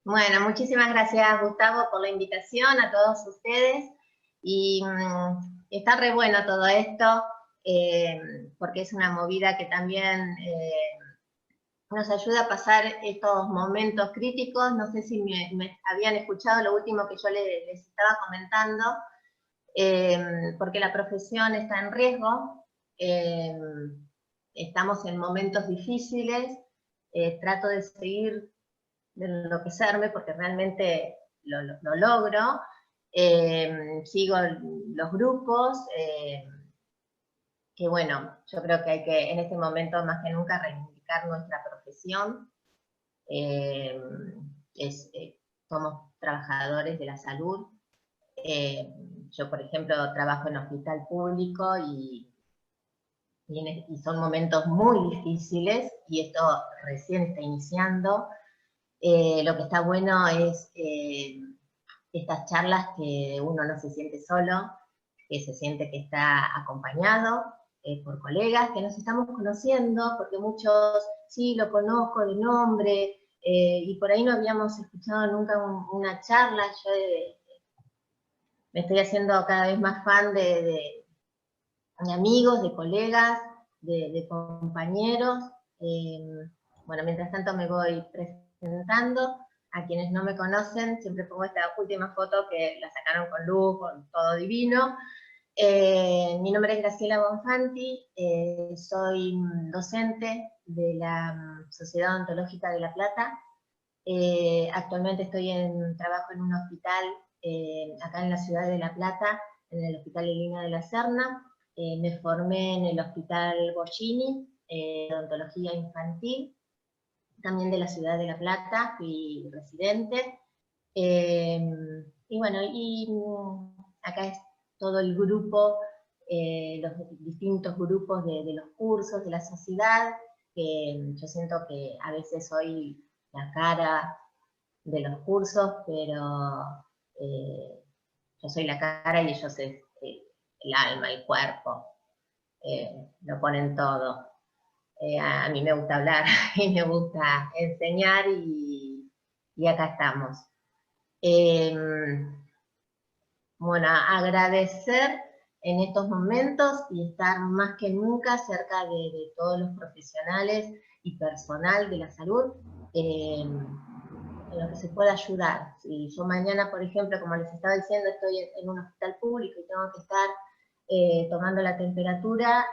Bueno, muchísimas gracias, Gustavo, por la invitación a todos ustedes. Y está re bueno todo esto, porque es una movida que también nos ayuda a pasar estos momentos críticos. No sé si me habían escuchado lo último que yo les estaba comentando, porque la profesión está en riesgo. eh, Estamos en momentos difíciles. Trato de seguir, de enloquecerme, porque realmente lo logro. Sigo los grupos, que bueno, yo creo que hay que en este momento más que nunca reivindicar nuestra profesión. Eh, es, Somos trabajadores de la salud. Eh, yo, por ejemplo, trabajo en hospital público y son momentos muy difíciles, y esto recién está iniciando. Lo que está bueno es estas charlas, que uno no se siente solo, que se siente que está acompañado por colegas, que nos estamos conociendo, porque muchos sí lo conozco de nombre, y por ahí no habíamos escuchado nunca una charla. Yo me estoy haciendo cada vez más fan de amigos, de colegas, de compañeros. Bueno, mientras tanto me voy presentando. A quienes no me conocen, siempre pongo esta última foto que la sacaron con luz, con todo divino. Mi nombre es Graciela Bonfanti, soy docente de la Sociedad Odontológica de La Plata. Actualmente trabajo en un hospital acá en la ciudad de La Plata, en el Hospital Elina de la Serna. Me formé en el Hospital Boschini, de odontología infantil, también de la ciudad de La Plata, fui residente. Y bueno, acá es todo el grupo, los distintos grupos de los cursos, de la sociedad, que yo siento que a veces soy la cara de los cursos, pero yo soy la cara y ellos es el alma, el cuerpo, lo ponen todo. A mí me gusta hablar y me gusta enseñar, y acá estamos. Eh, bueno, agradecer en estos momentos y estar más que nunca cerca de todos los profesionales y personal de la salud, en lo que se pueda ayudar. Si yo mañana, por ejemplo, como les estaba diciendo, estoy en un hospital público y tengo que estar tomando la temperatura,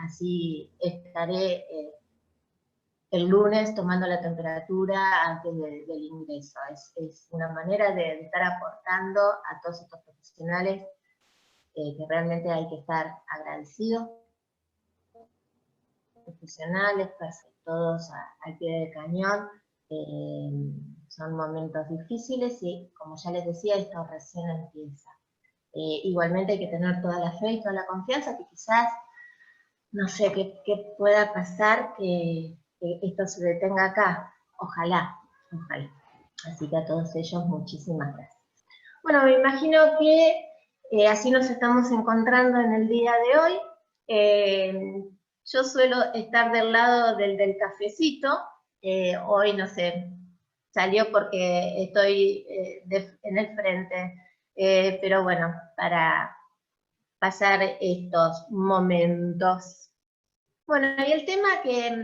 así estaré el lunes tomando la temperatura antes del ingreso. Es una manera de estar aportando a todos estos profesionales, que realmente hay que estar agradecidos, profesionales, todos al pie del cañón. Eh, Son momentos difíciles y, como ya les decía, esto recién empieza. Igualmente hay que tener toda la fe y toda la confianza, que quizás, no sé, qué pueda pasar, que esto se detenga acá. Ojalá, ojalá. Así que a todos ellos, muchísimas gracias. Bueno, me imagino que así nos estamos encontrando en el día de hoy. Yo suelo estar del lado del cafecito. Hoy, no sé, salió porque estoy en el frente. Pero bueno, para pasar estos momentos. Bueno, y el tema que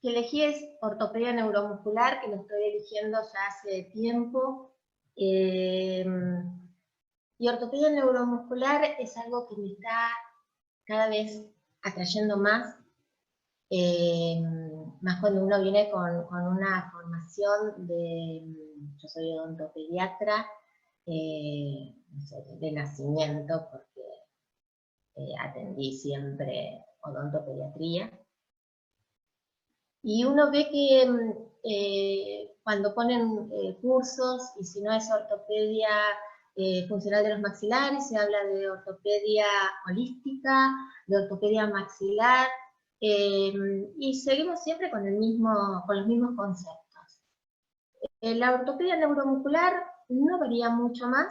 elegí es ortopedia neuromuscular, que lo estoy eligiendo ya hace tiempo. Eh, y ortopedia neuromuscular es algo que me está cada vez atrayendo más, eh, más cuando uno viene con una formación yo soy odontopediatra, no sé, de nacimiento, porque atendí siempre odontopediatría. Y uno ve que cuando ponen cursos, y si no es ortopedia funcional de los maxilares, se habla de ortopedia holística, de ortopedia maxilar, y seguimos siempre con los mismos conceptos. La ortopedia neuromuscular no varía mucho más.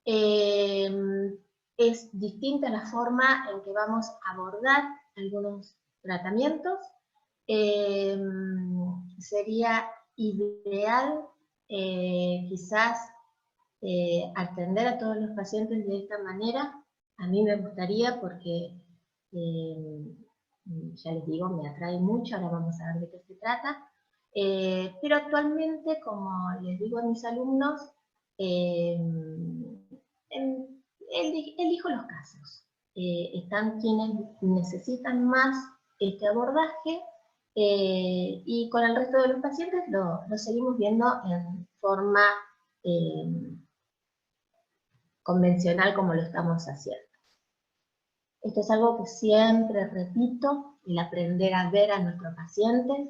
eh, es distinta la forma en que vamos a abordar algunos tratamientos. Sería ideal quizás atender a todos los pacientes de esta manera. A mí me gustaría porque, ya les digo, me atrae mucho, ahora vamos a ver de qué se trata. Pero actualmente, como les digo a mis alumnos, elijo los casos. Están quienes necesitan más este abordaje y con el resto de los pacientes lo seguimos viendo en forma convencional como lo estamos haciendo. Esto es algo que siempre repito, el aprender a ver a nuestros pacientes.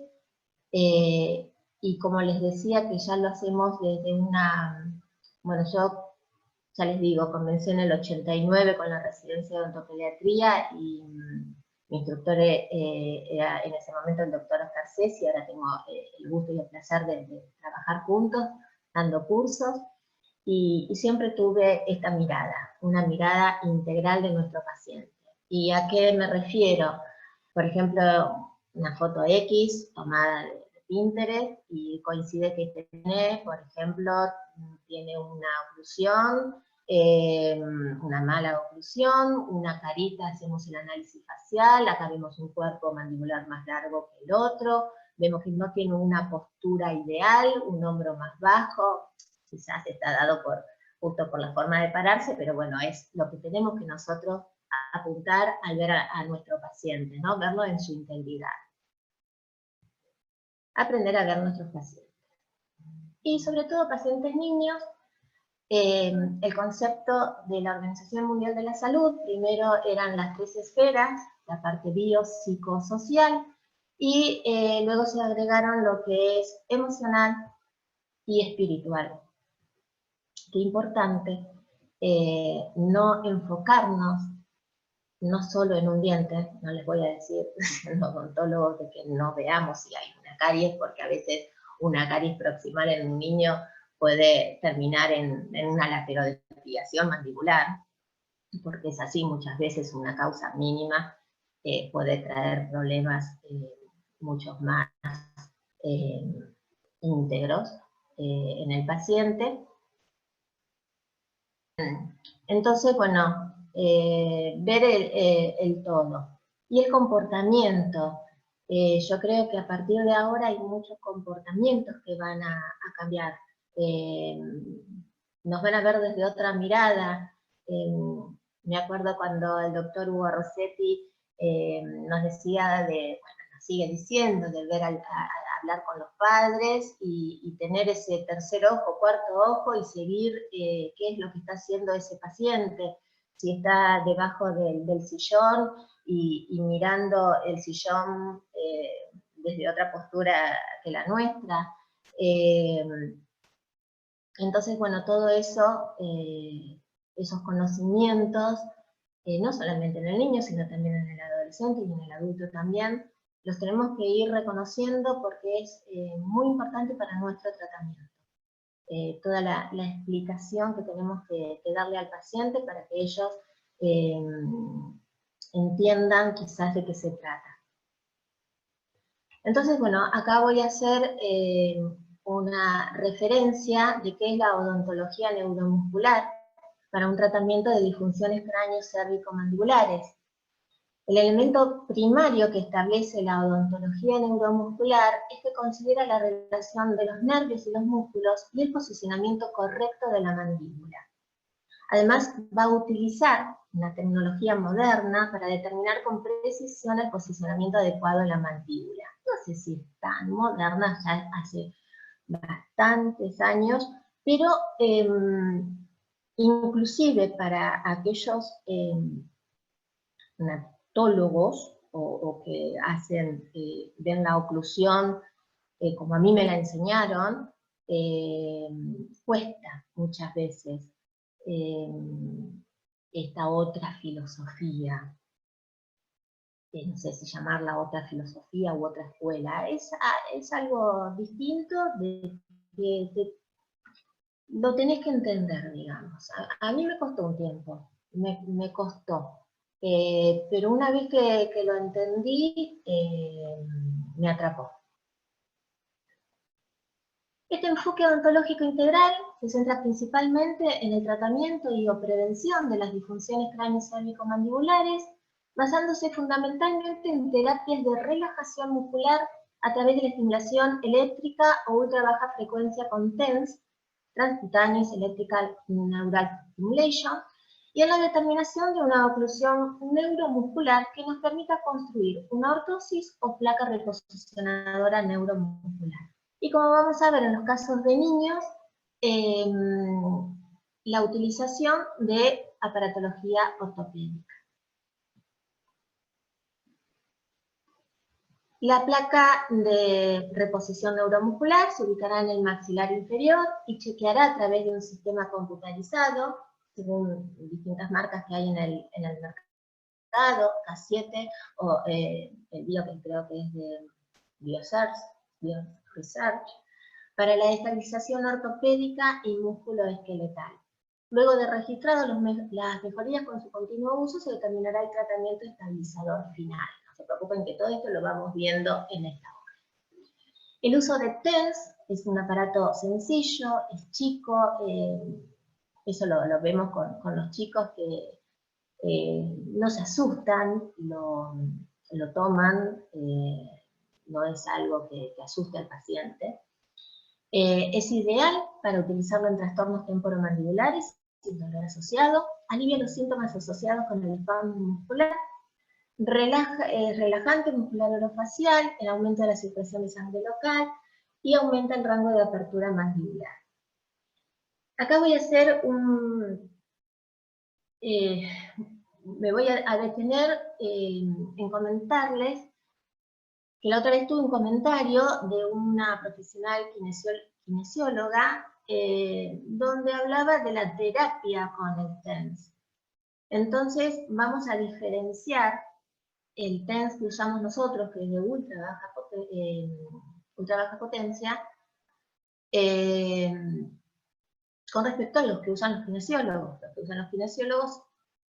Y como les decía que ya lo hacemos desde una... Bueno, yo ya les digo, comencé en el 89 con la residencia de odontopediatría y mi instructor era en ese momento el doctor Oscar Ceci, ahora tengo el gusto y el placer de trabajar juntos, dando cursos, y siempre tuve esta mirada, una mirada integral de nuestro paciente. ¿Y a qué me refiero? Por ejemplo, una foto X tomada de Pinterest y coincide que tiene, por ejemplo, tiene una oclusión, una mala oclusión, una carita, hacemos el análisis facial, acá vemos un cuerpo mandibular más largo que el otro, vemos que no tiene una postura ideal, un hombro más bajo, quizás está dado justo por la forma de pararse, pero bueno, es lo que tenemos que nosotros apuntar al ver a nuestro paciente, ¿no? Verlo en su integridad. Aprender a ver a nuestros pacientes. Y sobre todo pacientes niños, el concepto de la Organización Mundial de la Salud, primero eran las 3 esferas, la parte biopsicosocial, y luego se agregaron lo que es emocional y espiritual. Qué importante no enfocarnos no solo en un diente, no les voy a decir los odontólogos de que no veamos si hay una caries, porque a veces una caries proximal en un niño puede terminar en una laterodesviación mandibular, porque es así, muchas veces una causa mínima puede traer problemas muchos más íntegros en el paciente. Entonces, bueno, ver el todo. Y el comportamiento. Yo creo que a partir de ahora hay muchos comportamientos que van a cambiar. Nos van a ver desde otra mirada. Me acuerdo cuando el doctor Hugo Rossetti nos decía bueno, nos sigue diciendo, de ver hablar con los padres y tener ese tercer ojo, cuarto ojo y seguir qué es lo que está haciendo ese paciente, si está debajo del sillón y mirando el sillón desde otra postura que la nuestra. Entonces, bueno, todo eso, esos conocimientos, no solamente en el niño, sino también en el adolescente y en el adulto también, los tenemos que ir reconociendo porque es muy importante para nuestro tratamiento. Toda la explicación que tenemos que darle al paciente para que ellos entiendan quizás de qué se trata. Entonces, bueno, acá voy a hacer una referencia de qué es la odontología neuromuscular para un tratamiento de disfunciones cráneo-cérvico-mandibulares. El elemento primario que establece la odontología neuromuscular es que considera la relación de los nervios y los músculos y el posicionamiento correcto de la mandíbula. Además, va a utilizar una tecnología moderna para determinar con precisión el posicionamiento adecuado de la mandíbula. No sé si es tan moderna, ya hace bastantes años, pero inclusive para aquellos anatólogos o que hacen, ven la oclusión como a mí me la enseñaron, cuesta muchas veces esta otra filosofía, no sé si llamarla otra filosofía u otra escuela, es algo distinto que lo tenés que entender, digamos. A mí me costó un tiempo, me costó, pero una vez que lo entendí, me atrapó. Este enfoque odontológico integral se centra principalmente en el tratamiento y o prevención de las disfunciones cráneo-cérvico-mandibulares, basándose fundamentalmente en terapias de relajación muscular a través de la estimulación eléctrica o ultra baja frecuencia con TENS, Transcutaneous Electrical Neural Stimulation, y en la determinación de una oclusión neuromuscular que nos permita construir una ortosis o placa reposicionadora neuromuscular. Y como vamos a ver en los casos de niños, la utilización de aparatología ortopédica. La placa de reposición neuromuscular se ubicará en el maxilar inferior y chequeará a través de un sistema computarizado, según distintas marcas que hay en el mercado, K7 o el Bio, que creo que es de BioResearch, para la estabilización ortopédica y músculo-esqueletal. Luego de registrado las mejorías con su continuo uso, se determinará el tratamiento estabilizador final. No se preocupen que todo esto lo vamos viendo en esta hoja. El uso de TENS es un aparato sencillo, es chico, eso lo vemos con los chicos que no se asustan, lo toman, no es algo que asuste al paciente. Es ideal para utilizarlo en trastornos temporomandibulares sin dolor asociado, alivia los síntomas asociados con el espasmo muscular, relajante muscular orofacial, el aumento de la circulación de sangre local y aumenta el rango de apertura mandibular. Acá voy a hacer me voy a detener en comentarles que la otra vez tuve un comentario de una profesional kinesióloga donde hablaba de la terapia con el TENS. Entonces vamos a diferenciar el TENS que usamos nosotros, que es de ultra baja potencia, con respecto a los que usan los kinesiólogos. Los que usan los kinesiólogos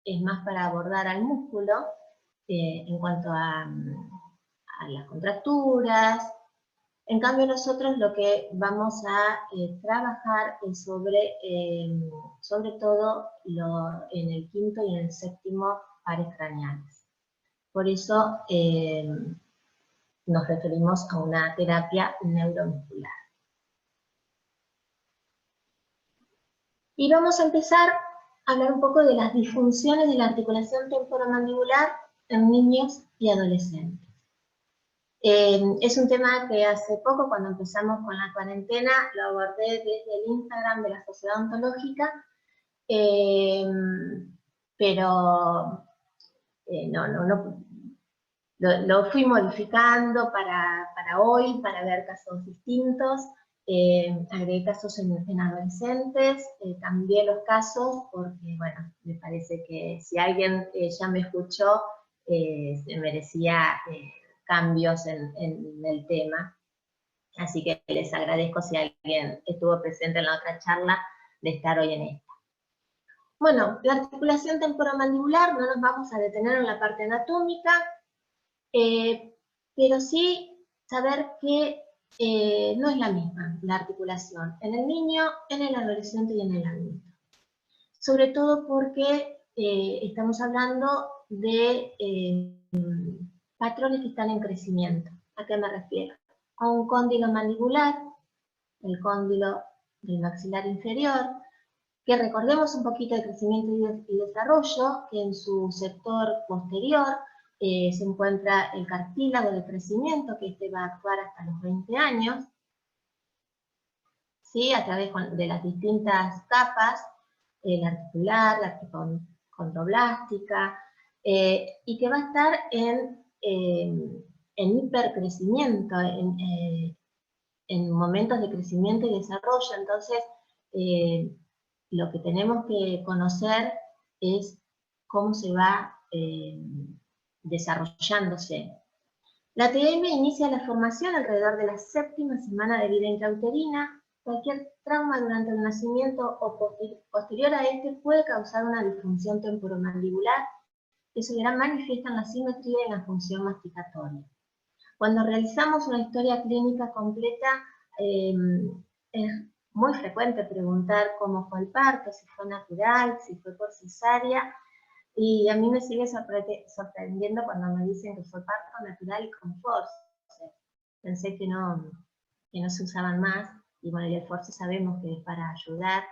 es más para abordar al músculo en cuanto a las contracturas. En cambio nosotros lo que vamos a trabajar es sobre todo en el quinto y en el séptimo pares craneales. Por eso nos referimos a una terapia neuromuscular. Y vamos a empezar a hablar un poco de las disfunciones de la articulación temporomandibular en niños y adolescentes. Es un tema que hace poco, cuando empezamos con la cuarentena, lo abordé desde el Instagram de la Sociedad Ontológica, pero lo fui modificando para hoy, para ver casos distintos. Agregué casos en adolescentes, cambié los casos porque, bueno, me parece que si alguien ya me escuchó, se merecía cambios en el tema. Así que les agradezco si alguien estuvo presente en la otra charla de estar hoy en esta. Bueno, la articulación temporomandibular, no nos vamos a detener en la parte anatómica, pero sí saber que no es la misma la articulación en el niño, en el adolescente y en el adulto. Sobre todo porque estamos hablando de patrones que están en crecimiento. ¿A qué me refiero? A un cóndilo mandibular, el cóndilo del maxilar inferior, que recordemos un poquito de crecimiento y desarrollo, que en su sector posterior se encuentra el cartílago de crecimiento, que este va a actuar hasta los 20 años, ¿sí? A través de las distintas capas, la articular, la condroblástica, y que va a estar en hipercrecimiento, en momentos de crecimiento y desarrollo. Entonces, lo que tenemos que conocer es cómo se va desarrollándose. La TM inicia la formación alrededor de la 7ª semana de vida intrauterina. Cualquier trauma durante el nacimiento o posterior a este puede causar una disfunción temporomandibular que se verá manifiesta en la simetría y en la función masticatoria. Cuando realizamos una historia clínica completa, es muy frecuente preguntar cómo fue el parto, si fue natural, si fue por cesárea, y a mí me sigue sorprendiendo cuando me dicen que fue parto natural y con forceps. Pensé que no se usaban más, y bueno, el forceps sabemos que es para ayudar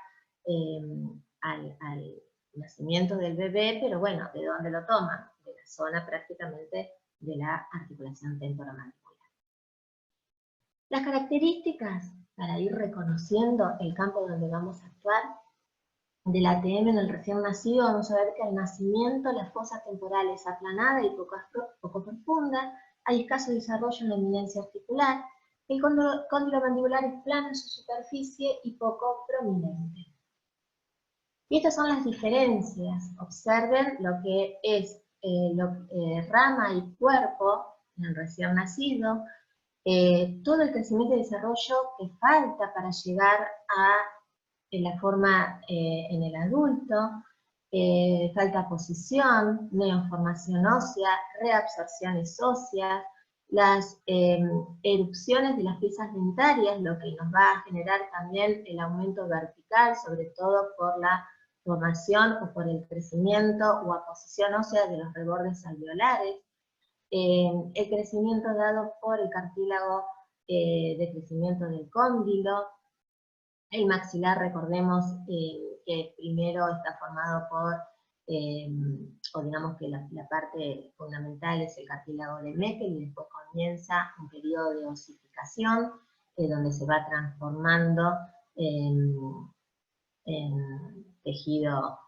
al nacimiento del bebé, pero bueno, ¿de dónde lo toman? De la zona prácticamente de la articulación temporomandibular. Las características para ir reconociendo el campo donde vamos a actuar del ATM en el recién nacido, vamos a ver que al nacimiento la fosa temporal es aplanada y poco profunda, hay escaso desarrollo en la eminencia articular, el cóndilo mandibular es plano en su superficie y poco prominente. Y estas son las diferencias. Observen lo que es rama y cuerpo en el recién nacido, todo el crecimiento y desarrollo que falta para llegar a la forma en el adulto, falta posición, neoformación ósea, reabsorciones óseas, las erupciones de las piezas dentarias, lo que nos va a generar también el aumento vertical, sobre todo por la formación o por el crecimiento o aposición ósea de los rebordes alveolares, el crecimiento dado por el cartílago de crecimiento del cóndilo, el maxilar, recordemos que primero está formado por, o digamos que la parte fundamental es el cartílago de Meckel, y después comienza un periodo de osificación, donde se va transformando en tejido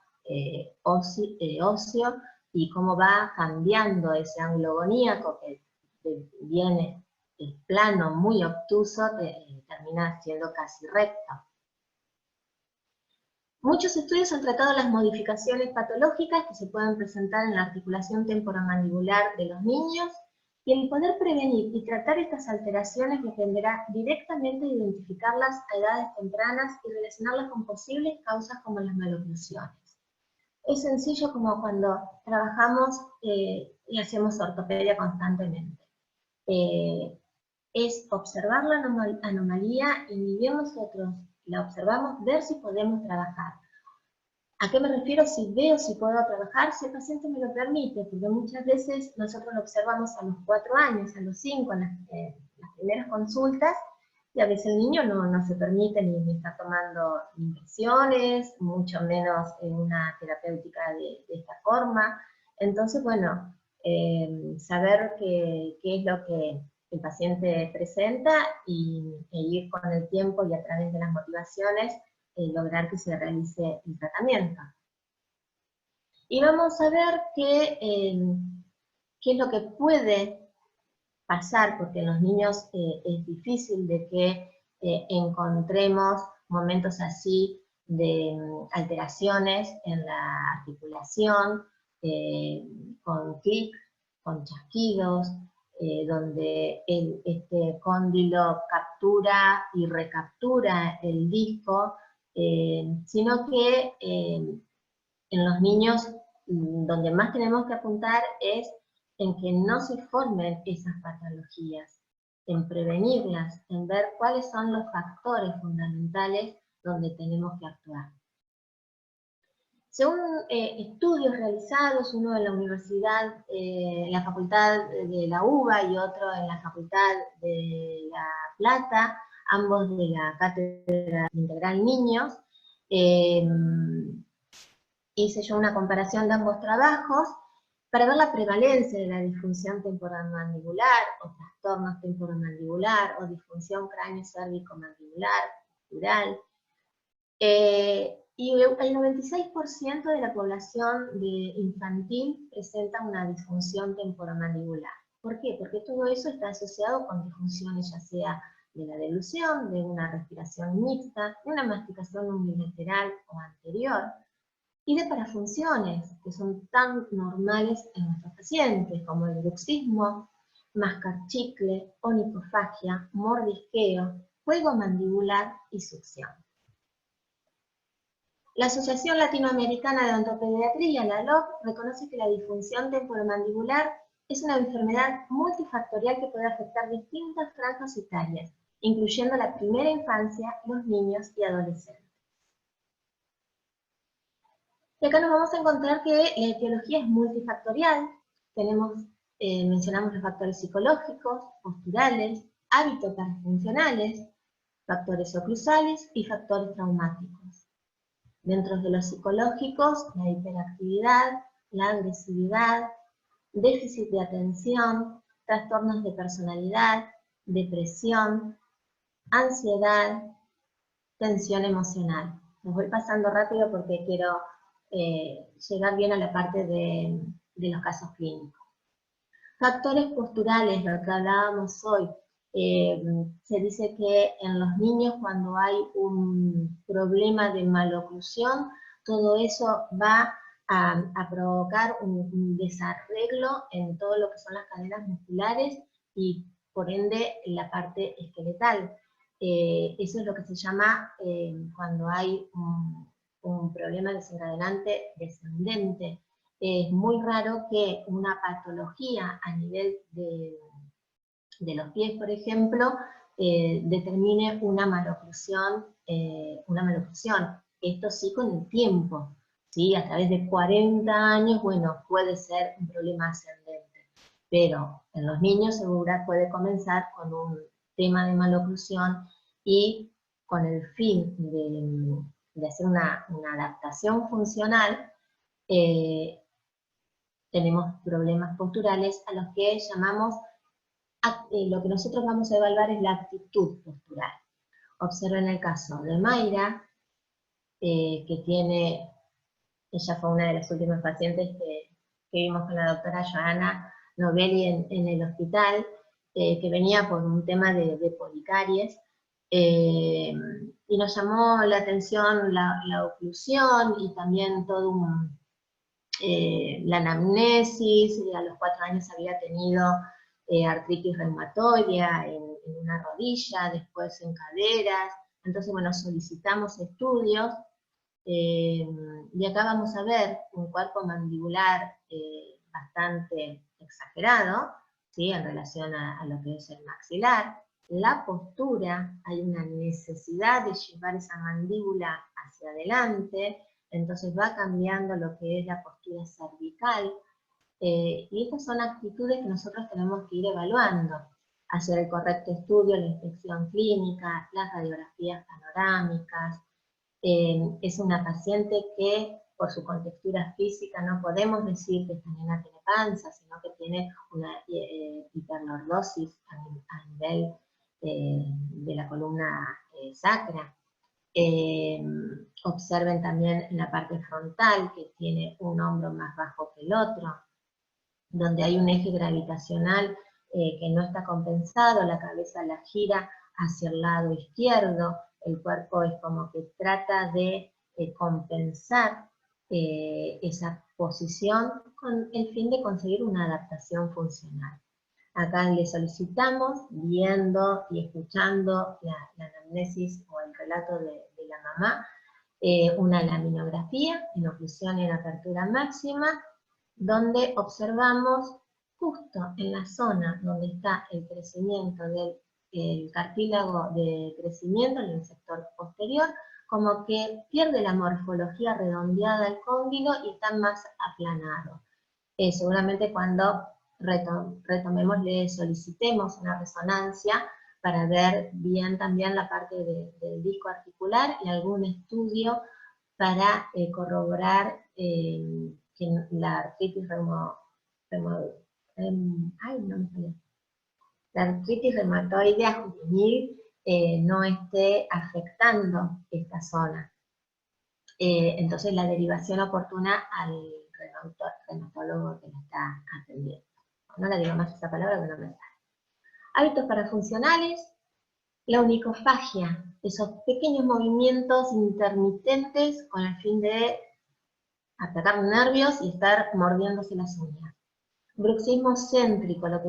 óseo, y cómo va cambiando ese ángulo goníaco que viene plano, muy obtuso, termina siendo casi recto. Muchos estudios han tratado las modificaciones patológicas que se pueden presentar en la articulación temporomandibular de los niños, y el poder prevenir y tratar estas alteraciones dependerá directamente de identificarlas a edades tempranas y relacionarlas con posibles causas como las maloclusiones. Es sencillo como cuando trabajamos y hacemos ortopedia constantemente. Es observar la anomalía y ni bien nosotros la observamos, ver si podemos trabajar. ¿A qué me refiero si veo si puedo trabajar? Si el paciente me lo permite, porque muchas veces nosotros lo observamos a los 4 años, a los 5, en las primeras consultas, y a veces el niño no se permite ni está tomando impresiones, mucho menos en una terapéutica de esta forma. Entonces, bueno, saber qué es lo que el paciente presenta e ir con el tiempo y a través de las motivaciones lograr que se realice el tratamiento. Y vamos a ver qué es lo que puede pasar, porque en los niños es difícil de que encontremos momentos así de alteraciones en la articulación, con clic, con chasquidos, donde este cóndilo captura y recaptura el disco, sino que en los niños donde más tenemos que apuntar es en que no se formen esas patologías, en prevenirlas, en ver cuáles son los factores fundamentales donde tenemos que actuar. Según estudios realizados, uno en la universidad, en la facultad de la UBA y otro en la facultad de La Plata, ambos de la Cátedra Integral Niños, hice yo una comparación de ambos trabajos para ver la prevalencia de la disfunción temporomandibular o trastornos temporomandibular o disfunción cráneo-cérvico-mandibular postural. Y el 96% de la población infantil presenta una disfunción temporomandibular. ¿Por qué? Porque todo eso está asociado con disfunciones ya sea de la deglución, de una respiración mixta, de una masticación unilateral o anterior, y de parafunciones que son tan normales en nuestros pacientes, como el bruxismo, mascar chicle, onicofagia, mordisqueo, juego mandibular y succión. La Asociación Latinoamericana de Odontopediatría, la ALOP, reconoce que la disfunción temporomandibular es una enfermedad multifactorial que puede afectar distintas franjas etarias, incluyendo la primera infancia, los niños y adolescentes. Y acá nos vamos a encontrar que la etiología es multifactorial. Mencionamos los factores psicológicos, posturales, hábitos parafuncionales, factores oclusales y factores traumáticos. Dentro de los psicológicos, la hiperactividad, la agresividad, déficit de atención, trastornos de personalidad, depresión, ansiedad, tensión emocional. Los voy pasando rápido porque quiero llegar bien a la parte de los casos clínicos. Factores posturales, lo que hablábamos hoy. Se dice que en los niños cuando hay un problema de maloclusión, todo eso va a provocar un desarreglo en todo lo que son las cadenas musculares y por ende la parte esqueletal. Eso es lo que se llama cuando hay un problema desencadenante descendente. Es muy raro que una patología a nivel de los pies, por ejemplo, determine una maloclusión. Esto sí con el tiempo, ¿sí? A través de 40 años, bueno, puede ser un problema ascendente. Pero en los niños seguro puede comenzar con un tema de maloclusión y con el fin de hacer una adaptación funcional, tenemos problemas posturales a los que llamamos, lo que nosotros vamos a evaluar es la actitud postural. Observen el caso de Mayra, que tiene, ella fue una de las últimas pacientes que vimos con la doctora Joana Novelli en el hospital, que venía por un tema de policaries, y nos llamó la atención la oclusión y también todo la anamnesis. A los 4 años había tenido artritis reumatoidea en una rodilla, después en caderas. Entonces, bueno, solicitamos estudios, y acá vamos a ver un cuerpo mandibular bastante exagerado, ¿sí? En relación a lo que es el maxilar. La postura, hay una necesidad de llevar esa mandíbula hacia adelante, entonces va cambiando lo que es la postura cervical, y estas son actitudes que nosotros tenemos que ir evaluando, hacer el correcto estudio, la inspección clínica, las radiografías panorámicas. Es una paciente que por su contextura física no podemos decir que esta nena tiene panza, sino que tiene una hiperlordosis a nivel de la columna sacra. Observen también en la parte frontal que tiene un hombro más bajo que el otro, donde hay un eje gravitacional que no está compensado, la cabeza la gira hacia el lado izquierdo, el cuerpo es como que trata de compensar esa posición con el fin de conseguir una adaptación funcional. Acá le solicitamos, viendo y escuchando la anamnesis o el relato de la mamá, una laminografía en oclusión y en apertura máxima, donde observamos justo en la zona donde está el crecimiento del cartílago de crecimiento en el sector posterior, como que pierde la morfología redondeada el cóndilo y está más aplanado. Seguramente cuando retomemos le solicitemos una resonancia para ver bien también la parte del disco articular y algún estudio para corroborar que la artritis reumatoidea juvenil no esté afectando esta zona. Entonces la derivación oportuna al reumatólogo que la está atendiendo. No la digo más esa palabra que no me sale. Hábitos parafuncionales, la onicofagia, esos pequeños movimientos intermitentes con el fin de atacar nervios y estar mordiéndose las uñas. Bruxismo céntrico, lo que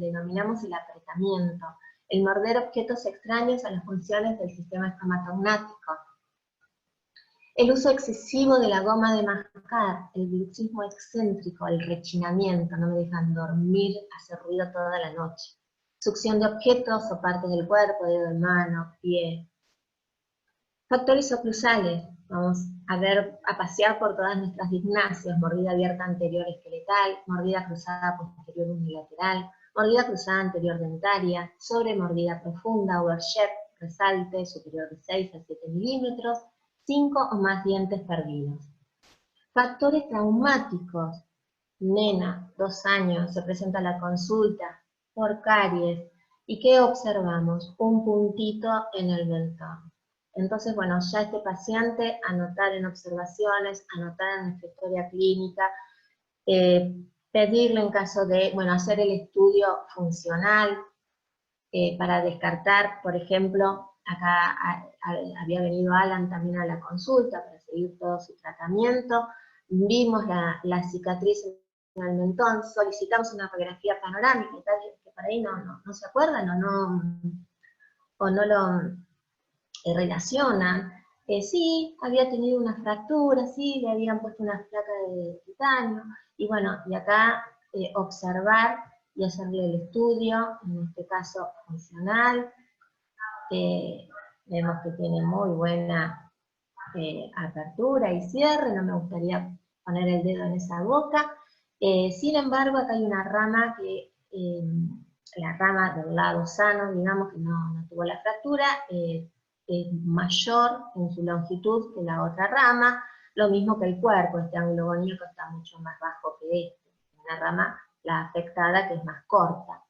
denominamos el apretamiento, el morder objetos extraños a las funciones del sistema estomatognático. El uso excesivo de la goma de mascar, el bruxismo excéntrico, el rechinamiento, no me dejan dormir, hace ruido toda la noche. succión de objetos o partes del cuerpo, dedo de mano, pie. Factores oclusales, vamos a pasear por todas nuestras gimnasias, mordida abierta anterior esqueletal, mordida cruzada posterior unilateral, mordida cruzada anterior dentaria, sobremordida profunda, overshot, resalte superior de 6 a 7 milímetros, 5 o más dientes perdidos. Factores traumáticos, nena, 2 años, se presenta a la consulta por caries, ¿y qué observamos? Un puntito en el mentón. Entonces, bueno, ya este paciente, anotar en observaciones, anotar en nuestra historia clínica, pedirle en caso de, bueno, hacer el estudio funcional para descartar, por ejemplo, acá había venido Alan también a la consulta para seguir todo su tratamiento, vimos la cicatriz en el mentón, solicitamos una radiografía panorámica, y tal, que por ahí no se acuerdan o no lo relacionan. Sí, había tenido una fractura, sí, le habían puesto una placa de titanio, y bueno, y acá observar y hacerle el estudio, en este caso funcional, vemos que tiene muy buena apertura y cierre, no me gustaría poner el dedo en esa boca, sin embargo acá hay una rama que, la rama del lado sano, digamos, que no tuvo la fractura, es mayor en su longitud que la otra rama, lo mismo que el cuerpo, este ángulo goníaco está mucho más bajo que este, una rama, la afectada, que es más corta.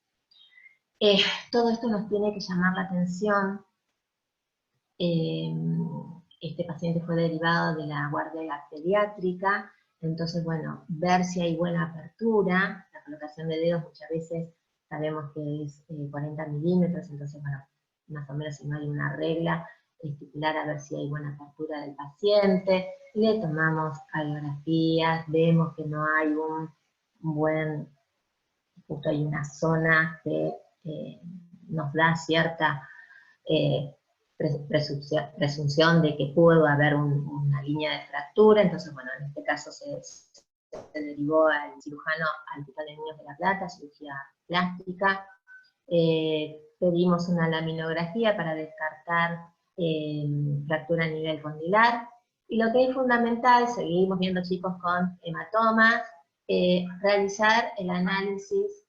Todo esto nos tiene que llamar la atención. Este paciente fue derivado de la guardia pediátrica, entonces, bueno, ver si hay buena apertura, la colocación de dedos muchas veces sabemos que es 40 milímetros, entonces, bueno, más o menos si no hay una regla, estipular a ver si hay buena apertura del paciente, le tomamos radiografías, vemos que no hay un buen, justo hay una zona que nos da cierta presunción de que pudo haber una línea de fractura, entonces, bueno, en este caso se derivó al cirujano al Hospital de Niños de La Plata, cirugía plástica. Pedimos una laminografía para descartar fractura a nivel condilar, y lo que es fundamental, seguimos viendo chicos con hematomas, realizar el análisis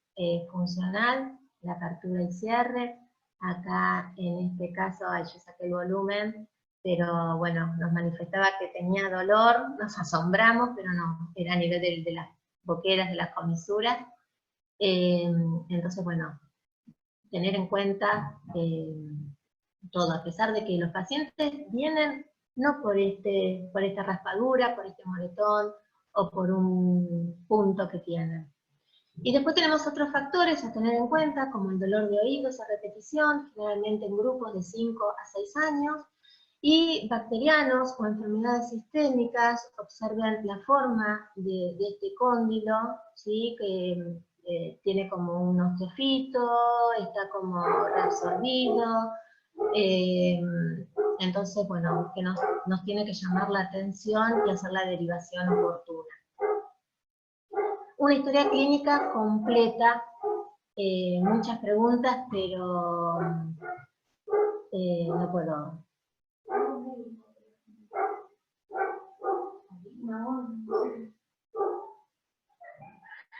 funcional, la apertura y cierre. Acá en este caso, yo saqué el volumen, pero bueno, nos manifestaba que tenía dolor, nos asombramos, pero no, era a nivel de las boqueras, de las comisuras. Entonces, bueno, tener en cuenta todo, a pesar de que los pacientes vienen no por esta raspadura, por este moretón, o por un punto que tienen. Y después tenemos otros factores a tener en cuenta, como el dolor de oídos a repetición, generalmente en grupos de 5 a 6 años, y bacterianos o enfermedades sistémicas. Observen la forma de este cóndilo, ¿sí? Que tiene como un osteofito, está como reabsorbido, entonces, bueno, que nos tiene que llamar la atención y hacer la derivación oportuna. Una historia clínica completa, muchas preguntas, pero no puedo.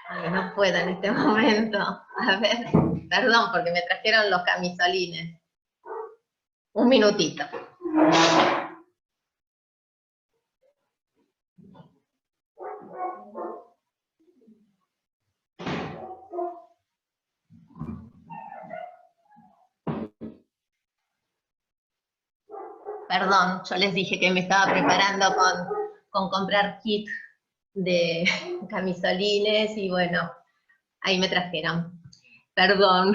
Ay, no puedo en este momento. A ver, perdón, porque me trajeron los camisolines. Un minutito. Perdón, yo les dije que me estaba preparando con comprar kit de camisolines y bueno, ahí me trajeron. Perdón.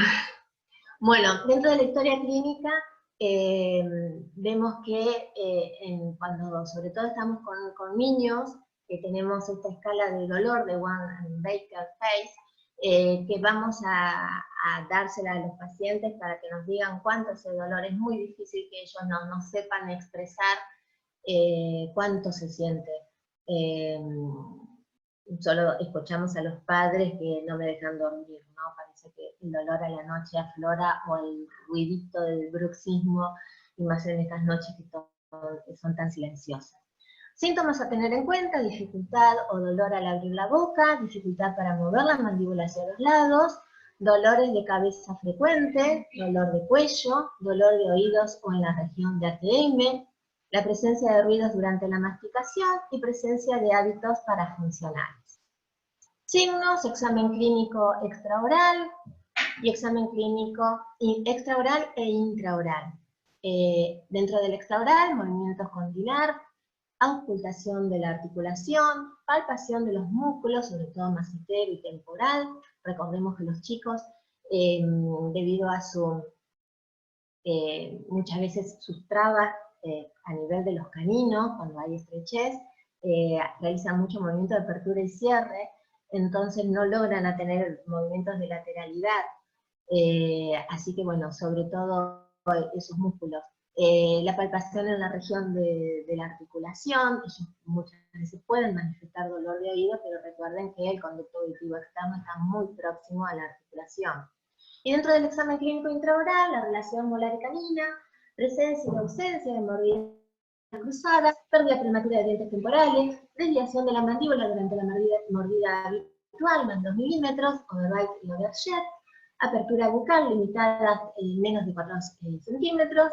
Bueno, dentro de la historia clínica vemos que cuando sobre todo estamos con niños, que tenemos esta escala de dolor de Wong-Baker-Pace, que vamos a dársela a los pacientes para que nos digan cuánto es el dolor. Es muy difícil que ellos no sepan expresar cuánto se siente. solo escuchamos a los padres que no me dejan dormir, ¿no? Parece que el dolor a la noche aflora, o el ruidito del bruxismo, y más en estas noches que son tan silenciosas. Síntomas a tener en cuenta: dificultad o dolor al abrir la boca, dificultad para mover la mandíbula hacia los lados, dolores de cabeza frecuente, dolor de cuello, dolor de oídos o en la región de ATM, la presencia de ruidos durante la masticación y presencia de hábitos parafuncionales. Signos: examen clínico extraoral y examen clínico extraoral e intraoral. Dentro del extraoral, movimientos condilar, auscultación de la articulación, palpación de los músculos, sobre todo massetero y temporal. Recordemos que los chicos, debido a muchas veces sus trabas a nivel de los caninos, cuando hay estrechez, realizan mucho movimiento de apertura y cierre, entonces no logran tener movimientos de lateralidad. Así que bueno, sobre todo esos músculos. La palpación en la región de la articulación, ellos muchas veces pueden manifestar dolor de oído, pero recuerden que el conducto auditivo externo está muy próximo a la articulación. Y dentro del examen clínico intraoral, la relación molar y canina, presencia y ausencia de mordidas cruzadas, pérdida prematura de dientes temporales, desviación de la mandíbula durante la mordida habitual, más 2 milímetros, overbite y overjet, apertura bucal limitada menos de 4 centímetros,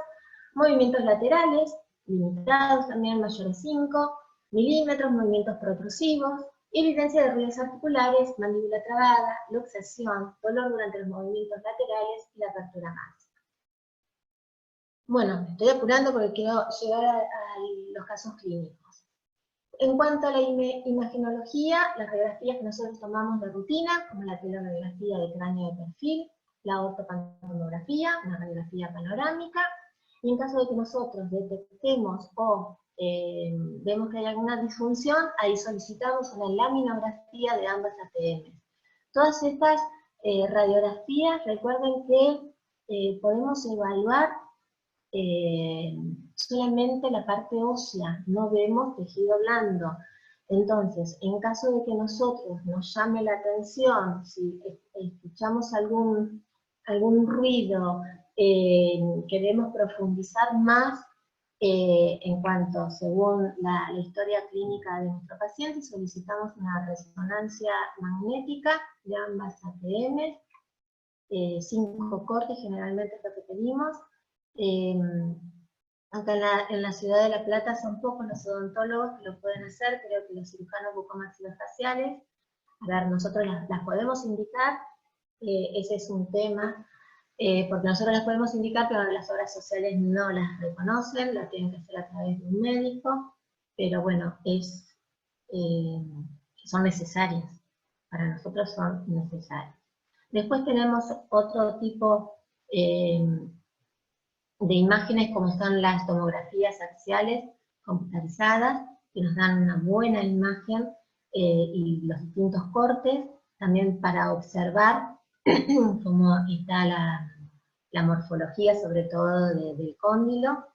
movimientos laterales limitados también, mayores a 5 milímetros, movimientos protrusivos, evidencia de ruidos articulares, mandíbula trabada, luxación, dolor durante los movimientos laterales y la apertura máxima. Bueno, me estoy apurando porque quiero llegar a los casos clínicos. En cuanto a la imagenología, las radiografías que nosotros tomamos de rutina, como la teleradiografía de cráneo de perfil, la ortopantomografía, una radiografía panorámica, y en caso de que nosotros detectemos o vemos que hay alguna disfunción, ahí solicitamos una laminografía de ambas ATM. Todas estas radiografías, recuerden que podemos evaluar solamente la parte ósea, no vemos tejido blando. Entonces, en caso de que nosotros nos llame la atención, si escuchamos algún ruido, queremos profundizar más en cuanto, según la historia clínica de nuestro paciente, solicitamos una resonancia magnética de ambas ATM, 5 cortes generalmente es lo que pedimos. Aunque en la ciudad de La Plata son pocos los odontólogos que lo pueden hacer, creo que los cirujanos bucomaxilofaciales, a ver, nosotros las podemos indicar, ese es un tema, porque nosotros las podemos indicar, pero las obras sociales no las reconocen, las tienen que hacer a través de un médico, pero bueno, son necesarias, para nosotros son necesarias. Después tenemos otro tipo de imágenes, como son las tomografías axiales computarizadas, que nos dan una buena imagen, y los distintos cortes, también para observar cómo está la morfología, sobre todo del cóndilo.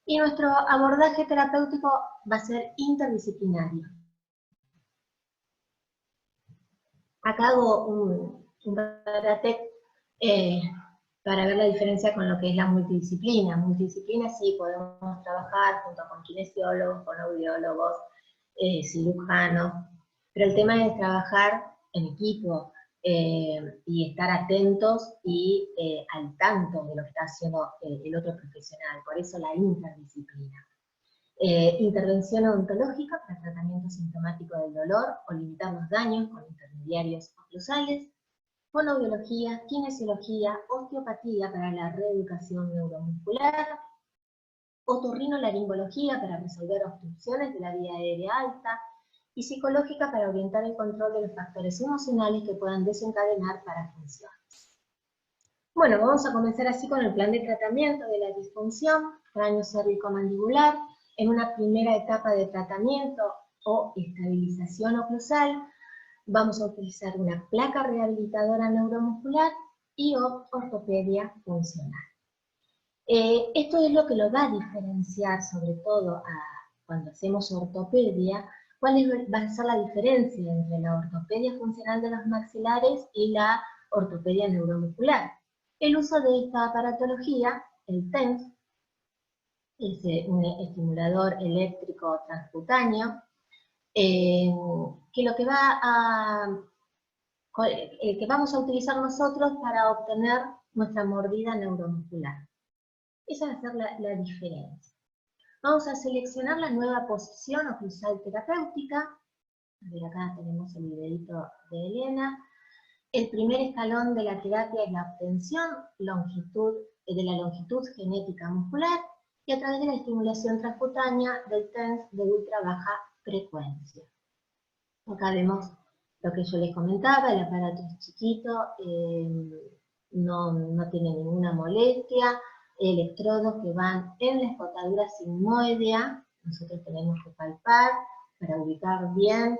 Y nuestro abordaje terapéutico va a ser interdisciplinario. Acá hago un paratec para ver la diferencia con lo que es la multidisciplina. Multidisciplina sí, podemos trabajar junto con kinesiólogos, con audiólogos, cirujanos, pero el tema es trabajar en equipo y estar atentos y al tanto de lo que está haciendo el otro profesional, por eso la interdisciplina. Intervención odontológica para tratamiento sintomático del dolor o limitar los daños con intermediarios oclusales, fonoaudiología, kinesiología, osteopatía para la reeducación neuromuscular, otorrinolaringología para resolver obstrucciones de la vía aérea alta, y psicológica para orientar el control de los factores emocionales que puedan desencadenar parafunciones. Bueno, vamos a comenzar así con el plan de tratamiento de la disfunción cráneo cérvico-mandibular. En una primera etapa de tratamiento o estabilización oclusal, vamos a utilizar una placa rehabilitadora neuromuscular y ortopedia funcional. Esto es lo que lo va a diferenciar, sobre todo cuando hacemos ortopedia, va a ser la diferencia entre la ortopedia funcional de los maxilares y la ortopedia neuromuscular? El uso de esta aparatología, el TENS, es un estimulador eléctrico transcutáneo, que lo que que vamos a utilizar nosotros para obtener nuestra mordida neuromuscular. Esa va a ser la diferencia. Vamos a seleccionar la nueva posición oclusal terapéutica. A ver, acá tenemos el videito de Elena. El primer escalón de la terapia es la obtención de la longitud genética muscular y a través de la estimulación transcutánea del TENS de ultra baja frecuencia. Acá vemos lo que yo les comentaba, el aparato es chiquito, no tiene ninguna molestia, electrodos que van en la escotadura sigmoidea, nosotros tenemos que palpar para ubicar bien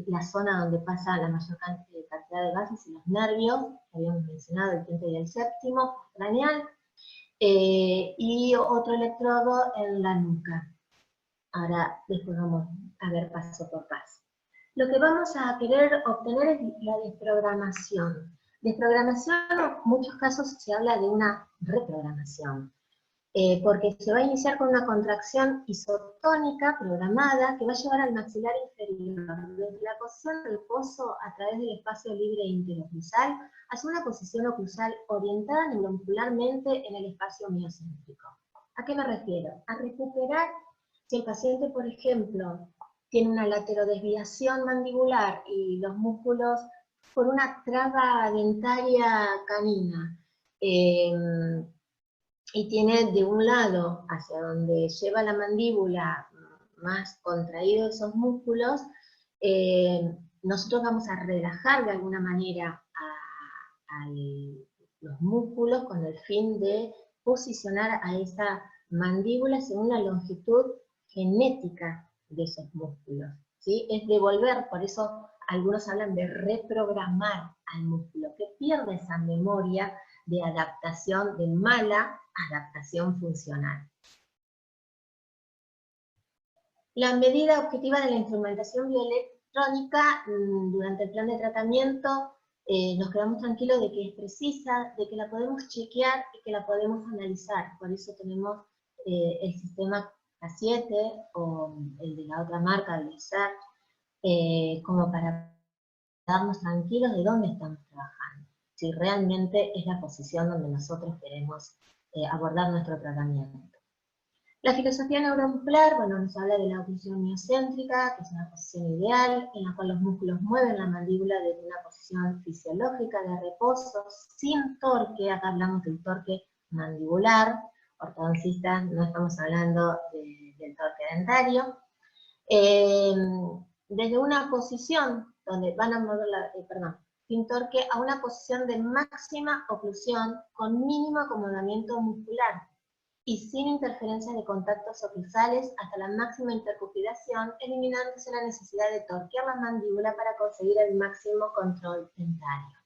la zona donde pasa la mayor cantidad de gases y los nervios, que habíamos mencionado, el quinto y el séptimo, craneal, y otro electrodo en la nuca. Ahora, después vamos a ver paso por paso. Lo que vamos a querer obtener es la desprogramación. Desprogramación, en muchos casos se habla de una reprogramación, porque se va a iniciar con una contracción isotónica programada que va a llevar al maxilar inferior, desde la posición del reposo a través del espacio libre interoclusal, hacia una posición oclusal orientada neuromuscularmente en el espacio miocéntrico. ¿A qué me refiero? A recuperar, si el paciente, por ejemplo, tiene una laterodesviación mandibular y los músculos por una traba dentaria canina, y tiene de un lado hacia donde lleva la mandíbula más contraído esos músculos, nosotros vamos a relajar de alguna manera a los músculos con el fin de posicionar a esa mandíbula según la longitud genética de esos músculos, ¿sí? Es devolver, por eso algunos hablan de reprogramar al músculo, que pierde esa memoria de adaptación, de mala adaptación funcional. La medida objetiva de la instrumentación bioelectrónica durante el plan de tratamiento, nos quedamos tranquilos de que es precisa, de que la podemos chequear y que la podemos analizar. Por eso tenemos el sistema K7 o el de la otra marca, el ISAR, como para darnos tranquilos de dónde estamos trabajando, si realmente es la posición donde nosotros queremos abordar nuestro tratamiento. La filosofía neuromuscular, bueno, nos habla de la oclusión miocéntrica, que es una posición ideal, en la cual los músculos mueven la mandíbula desde una posición fisiológica de reposo, sin torque. Acá hablamos del torque mandibular, ortodoncistas, no estamos hablando del torque dentario. Desde una posición donde van a mover sin torque, a una posición de máxima oclusión con mínimo acomodamiento muscular y sin interferencia de contactos oclusales hasta la máxima intercupidación, eliminándose la necesidad de torquear la mandíbula para conseguir el máximo control dentario.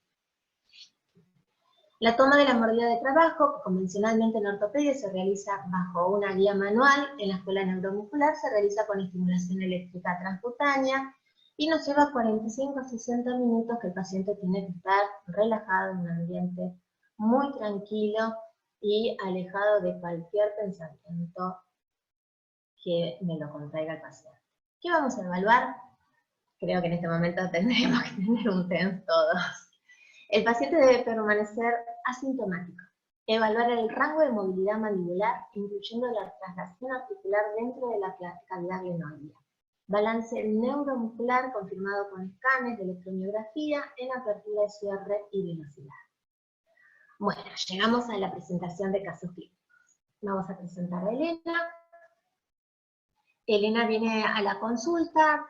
La toma de la mordida de trabajo, que convencionalmente en ortopedia se realiza bajo una guía manual, en la escuela neuromuscular se realiza con estimulación eléctrica transcutánea y nos lleva 45 a 60 minutos que el paciente tiene que estar relajado en un ambiente muy tranquilo y alejado de cualquier pensamiento que me lo contraiga el paciente. ¿Qué vamos a evaluar? Creo que en este momento tendremos que tener un TENS todos. El paciente debe permanecer asintomático. Evaluar el rango de movilidad mandibular, incluyendo la traslación articular dentro de la cavidad glenoidea. Balance neuromuscular confirmado con escáneres de electromiografía en apertura de cierre y velocidad. Bueno, llegamos a la presentación de casos clínicos. Vamos a presentar a Elena. Elena viene a la consulta,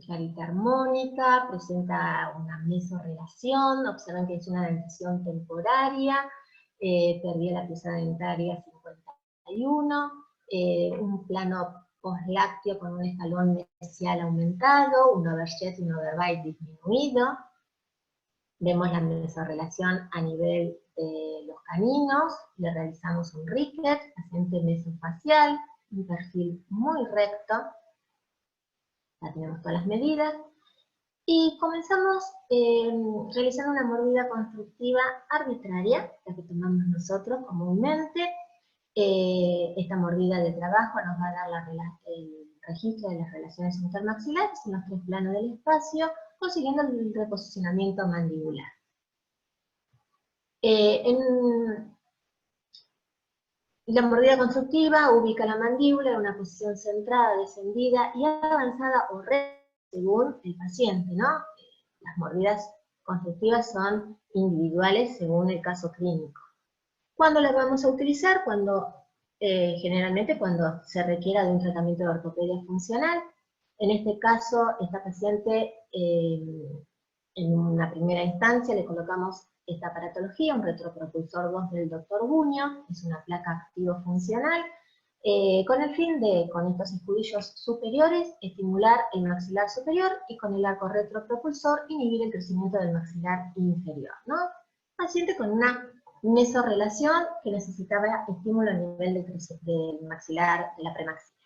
clarita armónica, presenta una mesorrelación, observan que es una dentición temporaria, perdía la pieza dentaria 51, un plano postlácteo con un escalón mesial aumentado, un overjet y un overbite disminuido. Vemos la mesorrelación a nivel de los caninos, le realizamos un Rickert, paciente mesofacial, un perfil muy recto. Ya tenemos todas las medidas. Y comenzamos realizando una mordida constructiva arbitraria, la que tomamos nosotros comúnmente. Esta mordida de trabajo nos va a dar el registro de las relaciones intermaxilares en los 3 planos del espacio, consiguiendo el reposicionamiento mandibular. La mordida constructiva ubica la mandíbula en una posición centrada, descendida y avanzada o recta según el paciente, ¿no? Las mordidas constructivas son individuales según el caso clínico. ¿Cuándo las vamos a utilizar? Generalmente cuando se requiera de un tratamiento de ortopedia funcional. En este caso, esta paciente, en una primera instancia le colocamos esta aparatología, un retropropulsor 2 del Dr. Buño, es una placa activo-funcional, con el fin de, con estos escudillos superiores, estimular el maxilar superior y con el arco retropropulsor inhibir el crecimiento del maxilar inferior, ¿no? Paciente con una mesorrelación que necesitaba estímulo a nivel del maxilar, de la premaxila.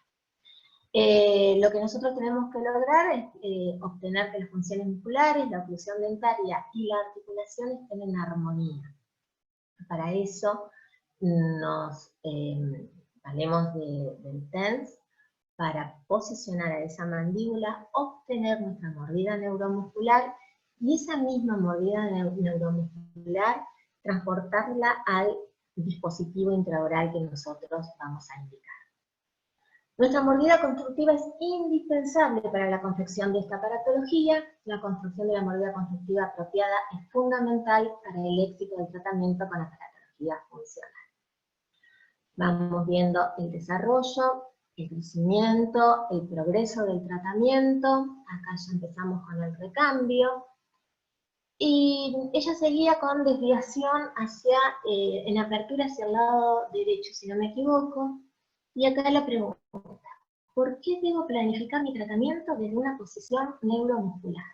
Lo que nosotros tenemos que lograr es obtener que las funciones musculares, la oclusión dentaria y la articulación estén en armonía. Para eso nos valemos del TENS para posicionar a esa mandíbula, obtener nuestra mordida neuromuscular y esa misma mordida neuromuscular transportarla al dispositivo intraoral que nosotros vamos a indicar. Nuestra mordida constructiva es indispensable para la confección de esta aparatología. La construcción de la mordida constructiva apropiada es fundamental para el éxito del tratamiento con aparatología funcional. Vamos viendo el desarrollo, el crecimiento, el progreso del tratamiento. Acá ya empezamos con el recambio. Y ella seguía con desviación hacia, en apertura hacia el lado derecho, si no me equivoco. Y acá la pregunta, ¿por qué debo planificar mi tratamiento desde una posición neuromuscular?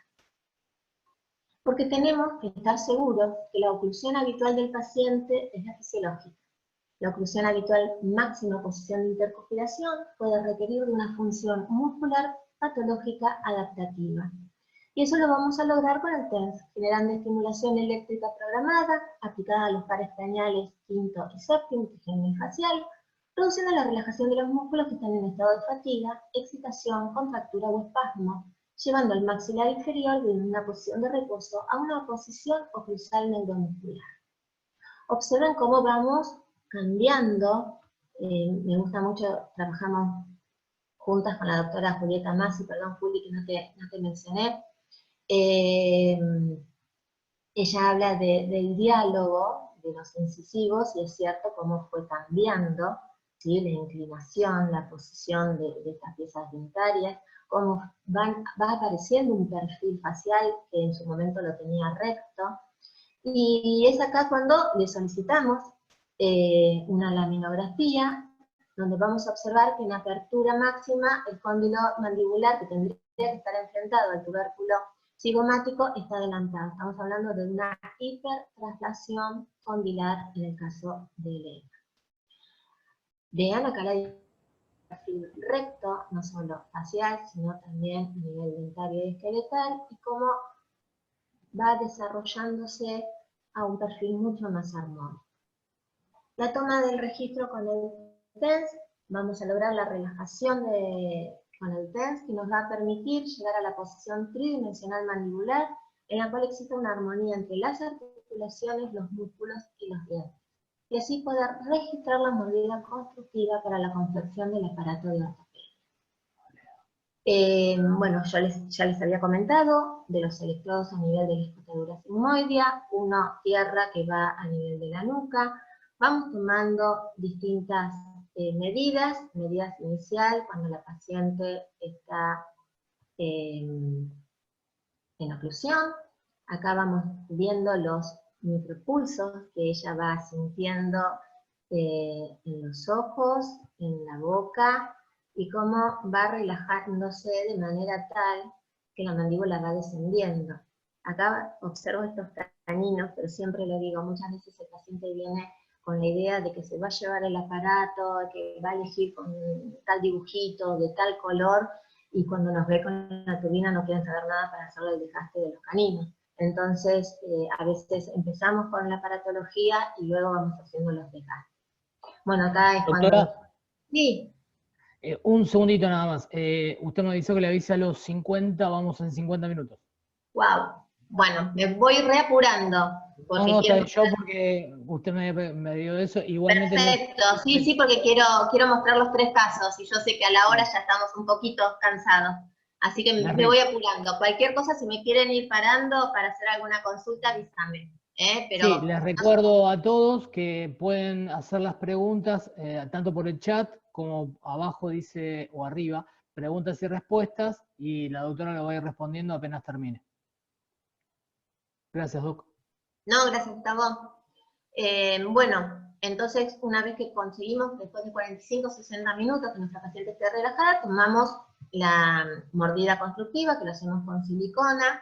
Porque tenemos que estar seguros que la oclusión habitual del paciente es la fisiológica. La oclusión habitual máxima posición de intercuspiración puede requerir de una función muscular patológica adaptativa. Y eso lo vamos a lograr con el TENS, generando estimulación eléctrica programada, aplicada a los pares craneales quinto y séptimo, trigemino y facial, produciendo la relajación de los músculos que están en estado de fatiga, excitación, contractura o espasmo, llevando al maxilar inferior de una posición de reposo a una posición oclusal neuromuscular. Observen cómo vamos cambiando, me gusta mucho, trabajamos juntas con la doctora Julieta Masi, perdón Juli que no te mencioné, ella habla del diálogo de los incisivos y es cierto cómo fue cambiando, ¿sí? La inclinación, la posición de estas piezas dentarias, cómo va apareciendo un perfil facial que en su momento lo tenía recto, y es acá cuando le solicitamos una laminografía, donde vamos a observar que en apertura máxima el cóndilo mandibular, que tendría que estar enfrentado al tubérculo cigomático, está adelantado. Estamos hablando de una hipertraslación condilar en el caso de Elena. Vean acá la perfil recto, no solo facial, sino también a nivel dentario y esqueletal, y cómo va desarrollándose a un perfil mucho más armónico. La toma del registro con el TENS, vamos a lograr la relajación con el TENS que nos va a permitir llegar a la posición tridimensional mandibular, en la cual existe una armonía entre las articulaciones, los músculos y los dientes. Y así poder registrar la mordida constructiva para la confección del aparato de ortopedia. Bueno, ya les había comentado de los electrodos a nivel de la escotadura sigmoidea, uno tierra que va a nivel de la nuca. Vamos tomando distintas medidas inicial cuando la paciente está en oclusión. Acá vamos viendo los micropulsos que ella va sintiendo en los ojos, en la boca, y cómo va relajándose de manera tal que la mandíbula va descendiendo. Acá observo estos caninos, pero siempre lo digo, muchas veces el paciente viene con la idea de que se va a llevar el aparato, que va a elegir con tal dibujito, de tal color, y cuando nos ve con la turbina no quieren saber nada para hacerle el desgaste de los caninos. Entonces, a veces empezamos con la aparatología y luego vamos haciendo los desgastes. Bueno, acá es Doctora, cuando... Sí. Un segundito nada más. Usted me avisó que le avise a los 50, vamos en 50 minutos. Wow. Bueno, me voy reapurando. Porque No, está quiero... bien, yo porque usted me dio eso. Igualmente Perfecto, sí, porque quiero mostrar los 3 casos y yo sé que a la hora ya estamos un poquito cansados. Así que me voy apurando. Cualquier cosa, si me quieren ir parando para hacer alguna consulta, avísame. Pero sí, les recuerdo a todos que pueden hacer las preguntas tanto por el chat como abajo dice, o arriba, preguntas y respuestas, y la doctora lo va a ir respondiendo apenas termine. Gracias, Doc. No, gracias, Gustavo. Bueno, entonces una vez que conseguimos, después de 45-60 minutos que nuestra paciente esté relajada, tomamos la mordida constructiva, que lo hacemos con silicona.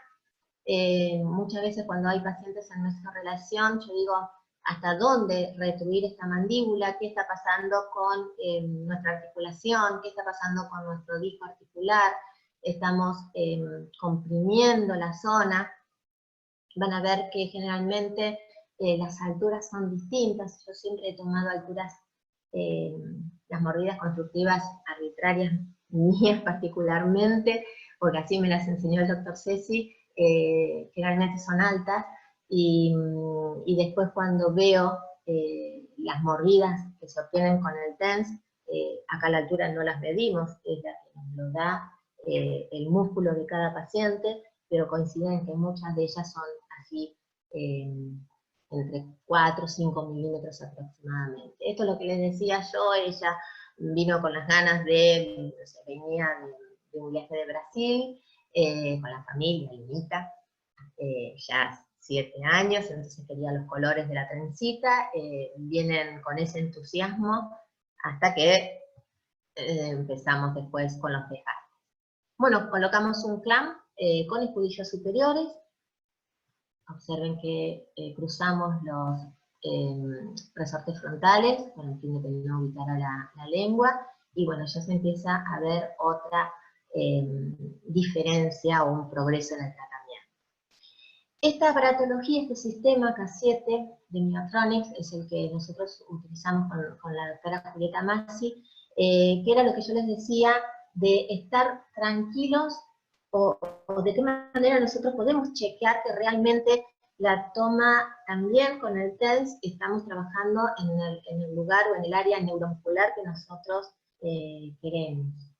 Muchas veces cuando hay pacientes en nuestra relación, yo digo, ¿hasta dónde retruir esta mandíbula? ¿Qué está pasando con nuestra articulación? ¿Qué está pasando con nuestro disco articular? Estamos comprimiendo la zona. Van a ver que generalmente las alturas son distintas. Yo siempre he tomado alturas, las mordidas constructivas arbitrarias mías particularmente, porque así me las enseñó el doctor Ceci, generalmente son altas, y después cuando veo las mordidas que se obtienen con el TENS, acá la altura no las medimos, es la que nos lo da el músculo de cada paciente, pero coinciden que muchas de ellas son así entre 4 o 5 milímetros aproximadamente. Esto es lo que les decía yo, ella vino con las ganas de, no sé, venía de un viaje de Brasil, con la familia, Lunita, ya 7 años, entonces quería los colores de la trencita, vienen con ese entusiasmo hasta que empezamos después con los desgastes. Bueno, colocamos un clamp con escudillos superiores. Observen que cruzamos los resortes frontales con el fin de que no ubicara la lengua, y bueno, ya se empieza a ver otra diferencia o un progreso en el tratamiento. Esta aparatología, este sistema K7 de Myotronics, es el que nosotros utilizamos con la doctora Julieta Massi, que era lo que yo les decía, de estar tranquilos o de qué manera nosotros podemos chequear que realmente la toma también con el TENS, estamos trabajando en el lugar o en el área neuromuscular que nosotros queremos.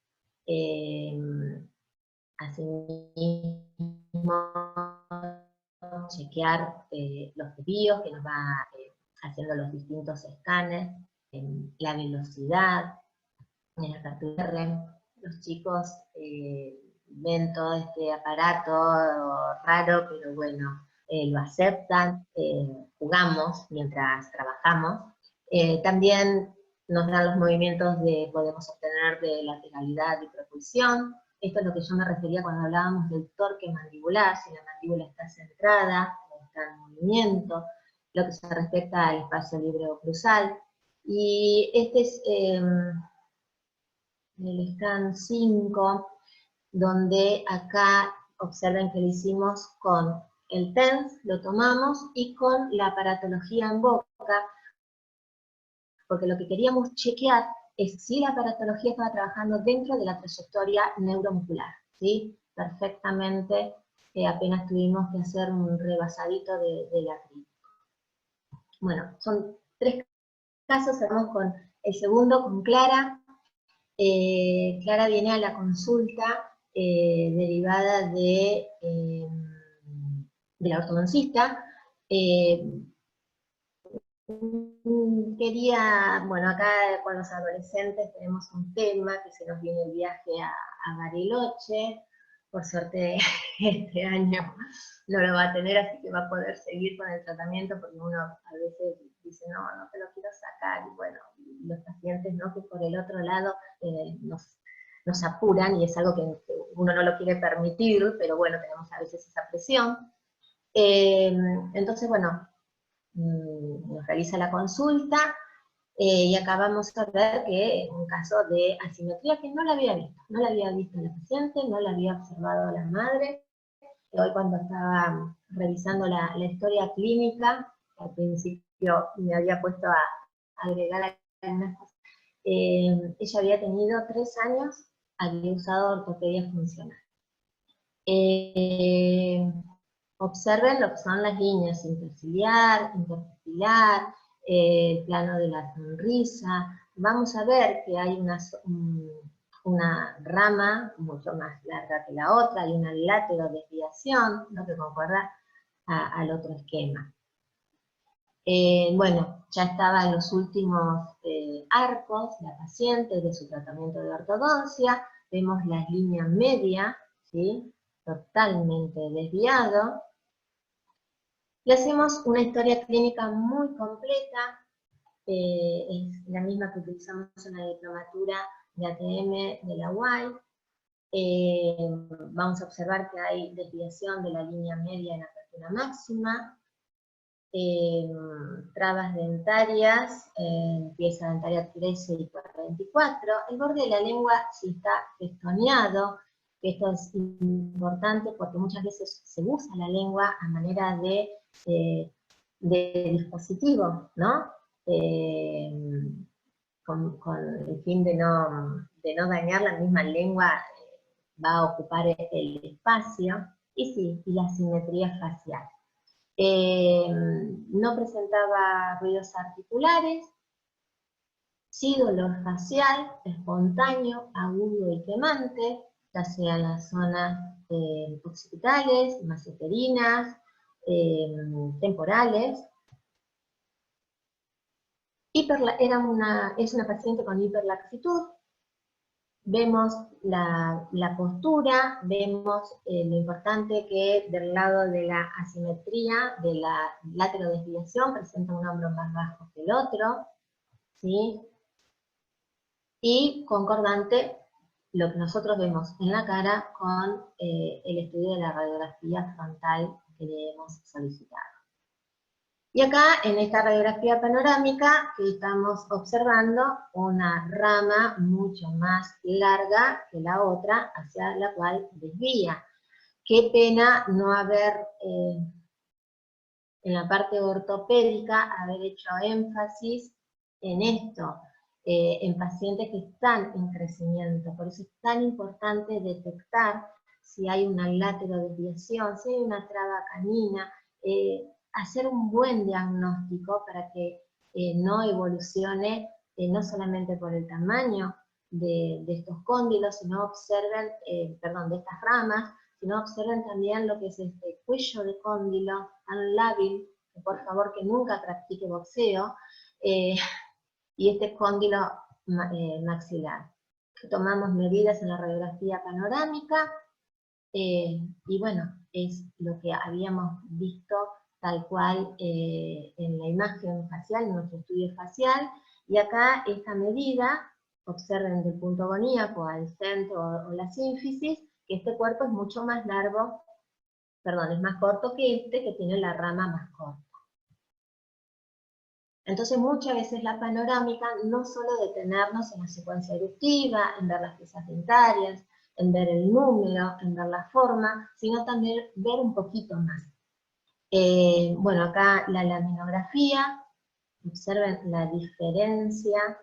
Asimismo, chequear los desvíos que nos va haciendo los distintos escáneres, la velocidad, el RTR. Los chicos ven todo este aparato raro, pero bueno, lo aceptan, jugamos mientras trabajamos. También nos dan los movimientos que podemos obtener de lateralidad y propulsión. Esto es lo que yo me refería cuando hablábamos del torque mandibular, si la mandíbula está centrada o está en movimiento, lo que se respecta al espacio libre oclusal. Y este es el scan 5, donde acá observen que lo hicimos con el TENS, lo tomamos, y con la aparatología en boca, porque lo que queríamos chequear es si la aparatología estaba trabajando dentro de la trayectoria neuromuscular, ¿sí? Perfectamente, apenas tuvimos que hacer un rebasadito de la crítica. Bueno, son 3 casos, cerramos con el segundo, con Clara. Clara viene a la consulta derivada de la ortodoncista. Quería, bueno, acá con los adolescentes tenemos un tema, que se nos viene el viaje a Bariloche. Por suerte este año no lo va a tener, así que va a poder seguir con el tratamiento, porque uno a veces dice, no te lo quiero sacar, y bueno, los pacientes, ¿no?, que por el otro lado nos apuran, y es algo que uno no lo quiere permitir, pero bueno, tenemos a veces esa presión. Entonces, bueno, nos realiza la consulta, Y acá vamos a ver que es un caso de asimetría que no la había visto la paciente, no la había observado la madre. Hoy cuando estaba revisando la historia clínica, al principio me había puesto a agregar algunas cosas, ella había tenido 3 años, había usado ortopedia funcional. Observen lo que son las líneas interciliar, interpupilar, el plano de la sonrisa. Vamos a ver que hay una rama mucho más larga que la otra, hay una laterodesviación, ¿no?, que concuerda al otro esquema. Bueno, ya estaba en los últimos arcos la paciente de su tratamiento de ortodoncia, vemos la línea media, ¿sí?, totalmente desviado. Le hacemos una historia clínica muy completa, es la misma que utilizamos en la diplomatura de ATM de la UAI. Vamos a observar que hay desviación de la línea media en apertura máxima, trabas dentarias, pieza dentaria 13 y 44, el borde de la lengua sí está festoneado, esto es importante porque muchas veces se usa la lengua a manera de dispositivo, ¿no? Con el fin de no dañar la misma lengua, va a ocupar el espacio, y sí, y la simetría facial. No presentaba ruidos articulares, sí dolor facial, espontáneo, agudo y quemante, ya sea en las zonas occipitales, maseterinas, temporales. Es una paciente con hiperlaxitud. Vemos la postura, vemos lo importante que del lado de la asimetría, de la laterodesviación, presenta un hombro más bajo que el otro, ¿sí? Y concordante lo que nosotros vemos en la cara con el estudio de la radiografía frontal que le hemos solicitado. Y acá, en esta radiografía panorámica, que estamos observando una rama mucho más larga que la otra, hacia la cual desvía. Qué pena no haber, en la parte ortopédica, haber hecho énfasis en esto, en pacientes que están en crecimiento. Por eso es tan importante detectar si hay una laterodesviación, si hay una traba canina, hacer un buen diagnóstico para que no evolucione no solamente por el tamaño de estos cóndilos, sino observen, de estas ramas, sino observen también lo que es este cuello de cóndilo tan lábil, que por favor que nunca practique boxeo, y este cóndilo maxilar. Tomamos medidas en la radiografía panorámica, y bueno, es lo que habíamos visto tal cual en la imagen facial, en nuestro estudio facial, y acá esta medida, observen del punto agoníaco al centro o la sínfisis, que este cuerpo es mucho más largo, perdón, es más corto que este, que tiene la rama más corta. Entonces muchas veces la panorámica no solo detenernos en la secuencia eruptiva, en ver las piezas dentarias, en ver el número, en ver la forma, sino también ver un poquito más. Bueno, acá la laminografía, observen la diferencia,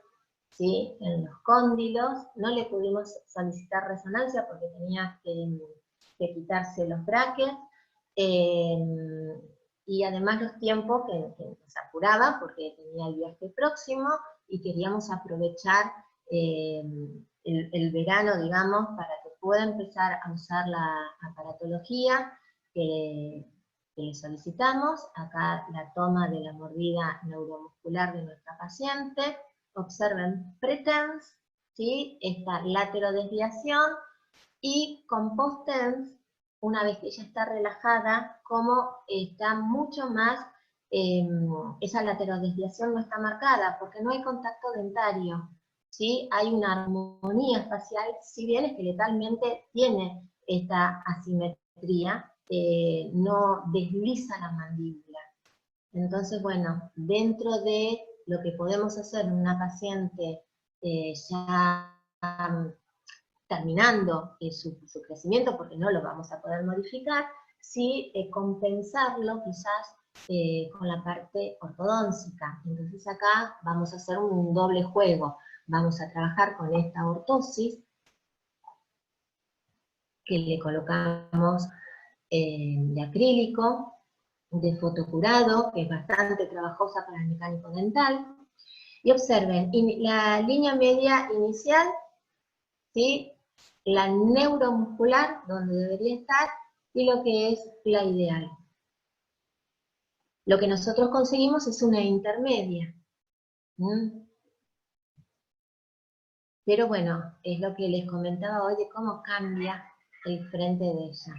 ¿sí?, en los cóndilos. No le pudimos solicitar resonancia porque tenía que quitarse los brackets, y además los tiempos que nos apuraba porque tenía el viaje próximo y queríamos aprovechar el verano, digamos, para que pueda empezar a usar la aparatología que le solicitamos. Acá la toma de la mordida neuromuscular de nuestra paciente. Observen pretense, ¿sí?, esta laterodesviación, y con post-tense, una vez que ella está relajada, como está mucho más, esa laterodesviación no está marcada, porque no hay contacto dentario, ¿sí? Hay una armonía facial, si bien esqueletalmente tiene esta asimetría, no desliza la mandíbula. Entonces, bueno, dentro de lo que podemos hacer en una paciente ya terminando su crecimiento, porque no lo vamos a poder modificar, sí compensarlo quizás con la parte ortodóncica. Entonces acá vamos a hacer un doble juego. Vamos a trabajar con esta ortosis, que le colocamos de acrílico, de fotocurado, que es bastante trabajosa para el mecánico dental. Y observen, la línea media inicial, ¿sí? La neuromuscular, donde debería estar, y lo que es la ideal. Lo que nosotros conseguimos es una intermedia. Pero bueno, es lo que les comentaba hoy de cómo cambia el frente de ella.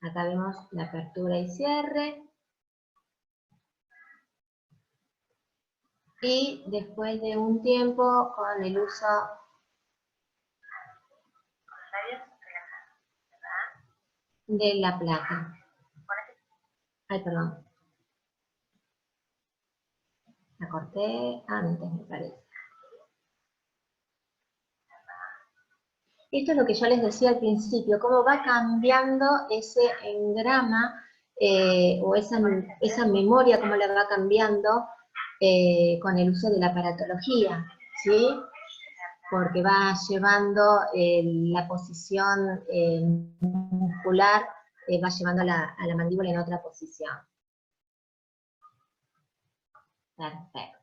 Acá vemos la apertura y cierre. Y después de un tiempo, con el uso de la placa. Ay, perdón. La corté antes, me parece. Esto es lo que yo les decía al principio, cómo va cambiando ese engrama o esa memoria, cómo la va cambiando con el uso de la aparatología, ¿sí? Porque va llevando la posición muscular, va llevando a la mandíbula en otra posición. Perfecto.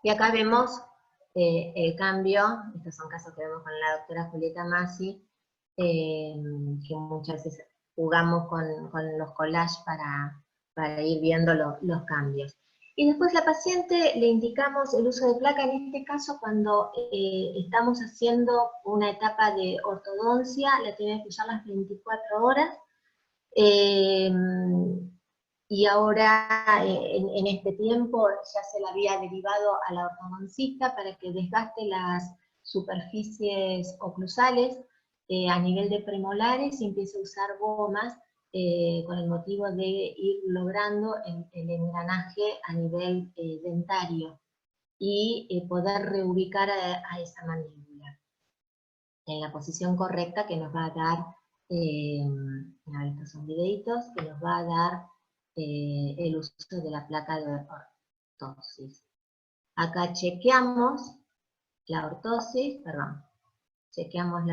Y acá vemos el cambio, estos son casos que vemos con la doctora Julieta Masi, que muchas veces jugamos con los collages para ir viendo los cambios. Y después la paciente le indicamos el uso de placa, en este caso cuando estamos haciendo una etapa de ortodoncia, la tiene que usar las 24 horas, y ahora en este tiempo ya se la había derivado a la ortodoncista para que desgaste las superficies oclusales a nivel de premolares y empiece a usar gomas con el motivo de ir logrando el engranaje a nivel dentario y poder reubicar a esa mandíbula en la posición correcta que nos va a dar, estos son videitos, que nos va a dar el uso de la placa de ortosis. Acá chequeamos la ortosis, perdón, chequeamos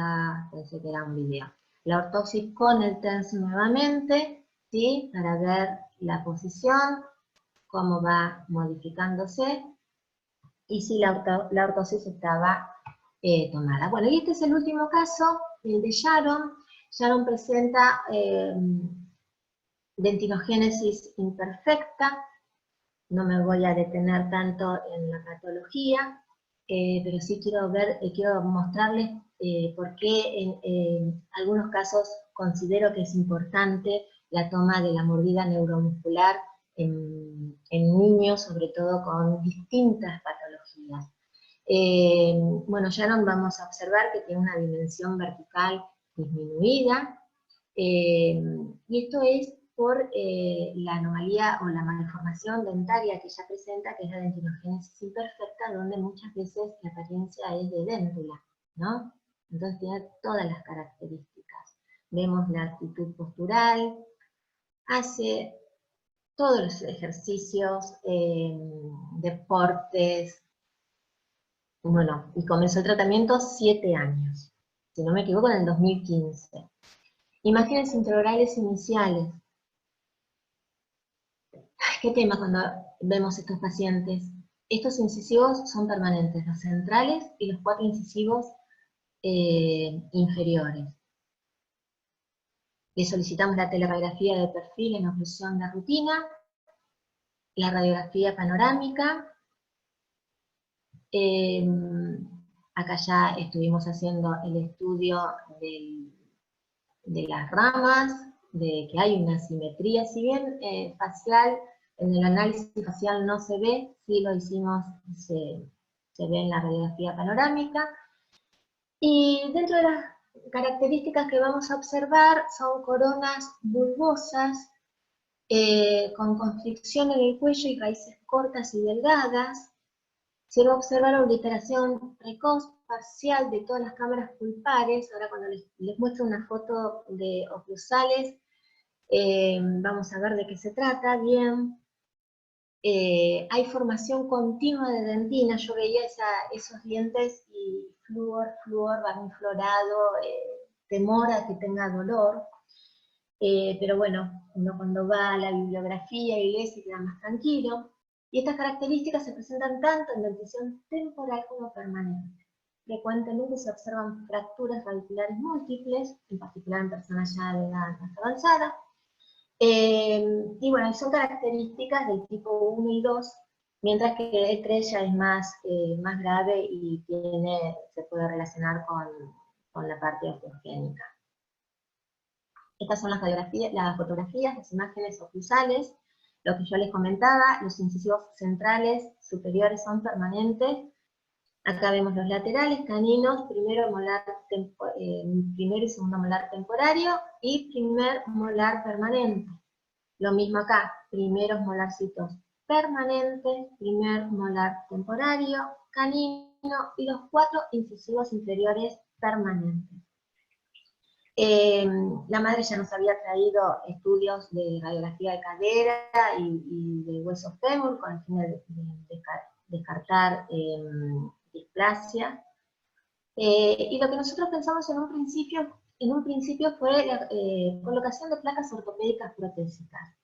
pensé que era un video. La ortosis con el TENS nuevamente, ¿sí? Para ver la posición, cómo va modificándose, y si la ortosis estaba tomada. Bueno, y este es el último caso, el de Sharon. Sharon presenta dentinogénesis imperfecta. No me voy a detener tanto en la patología, pero sí quiero mostrarles por qué en algunos casos considero que es importante la toma de la mordida neuromuscular en niños, sobre todo con distintas patologías. Bueno, ya vamos a observar que tiene una dimensión vertical disminuida, y esto es por la anomalía o la malformación dentaria que ella presenta, que es la dentinogénesis imperfecta, donde muchas veces la apariencia es de déntula, ¿no? Entonces tiene todas las características. Vemos la actitud postural, hace todos los ejercicios, deportes, bueno, y comenzó el tratamiento 7 años, si no me equivoco, en el 2015. Imágenes intraorales iniciales. ¿Qué tema cuando vemos estos pacientes? Estos incisivos son permanentes, los centrales y los 4 incisivos inferiores. Le solicitamos la teleradiografía de perfil en oclusión de rutina, la radiografía panorámica. Acá ya estuvimos haciendo el estudio de las ramas, de que hay una simetría, si bien facial, en el análisis facial no se ve, sí lo hicimos, se ve en la radiografía panorámica. Y dentro de las características que vamos a observar son coronas bulbosas, con constricción en el cuello y raíces cortas y delgadas. Se va a observar obliteración precoz, parcial de todas las cámaras pulpares. Ahora cuando les muestro una foto de oclusales, vamos a ver de qué se trata bien. Hay formación continua de dentina. Yo veía esos dientes y flúor, varinflorado, temor a que tenga dolor. Pero bueno, uno cuando va a la bibliografía y lee se queda más tranquilo. Y estas características se presentan tanto en dentición temporal como permanente. Frecuentemente se observan fracturas radiculares múltiples, en particular en personas ya de edad más avanzada. Y bueno, son características del tipo 1 y 2, mientras que el 3 ya es más grave y se puede relacionar con la parte osteogénica. Estas son las fotografías, las imágenes oclusales. Lo que yo les comentaba, los incisivos centrales superiores son permanentes. Acá vemos los laterales, caninos, primero y segundo molar temporario y primer molar permanente. Lo mismo acá, primeros molarcitos permanentes, primer molar temporario, canino y los 4 incisivos inferiores permanentes. La madre ya nos había traído estudios de radiografía de cadera y de hueso fémur con el fin de descartar displasia. Y lo que nosotros pensamos en un principio fue la colocación de placas ortopédicas protésicas,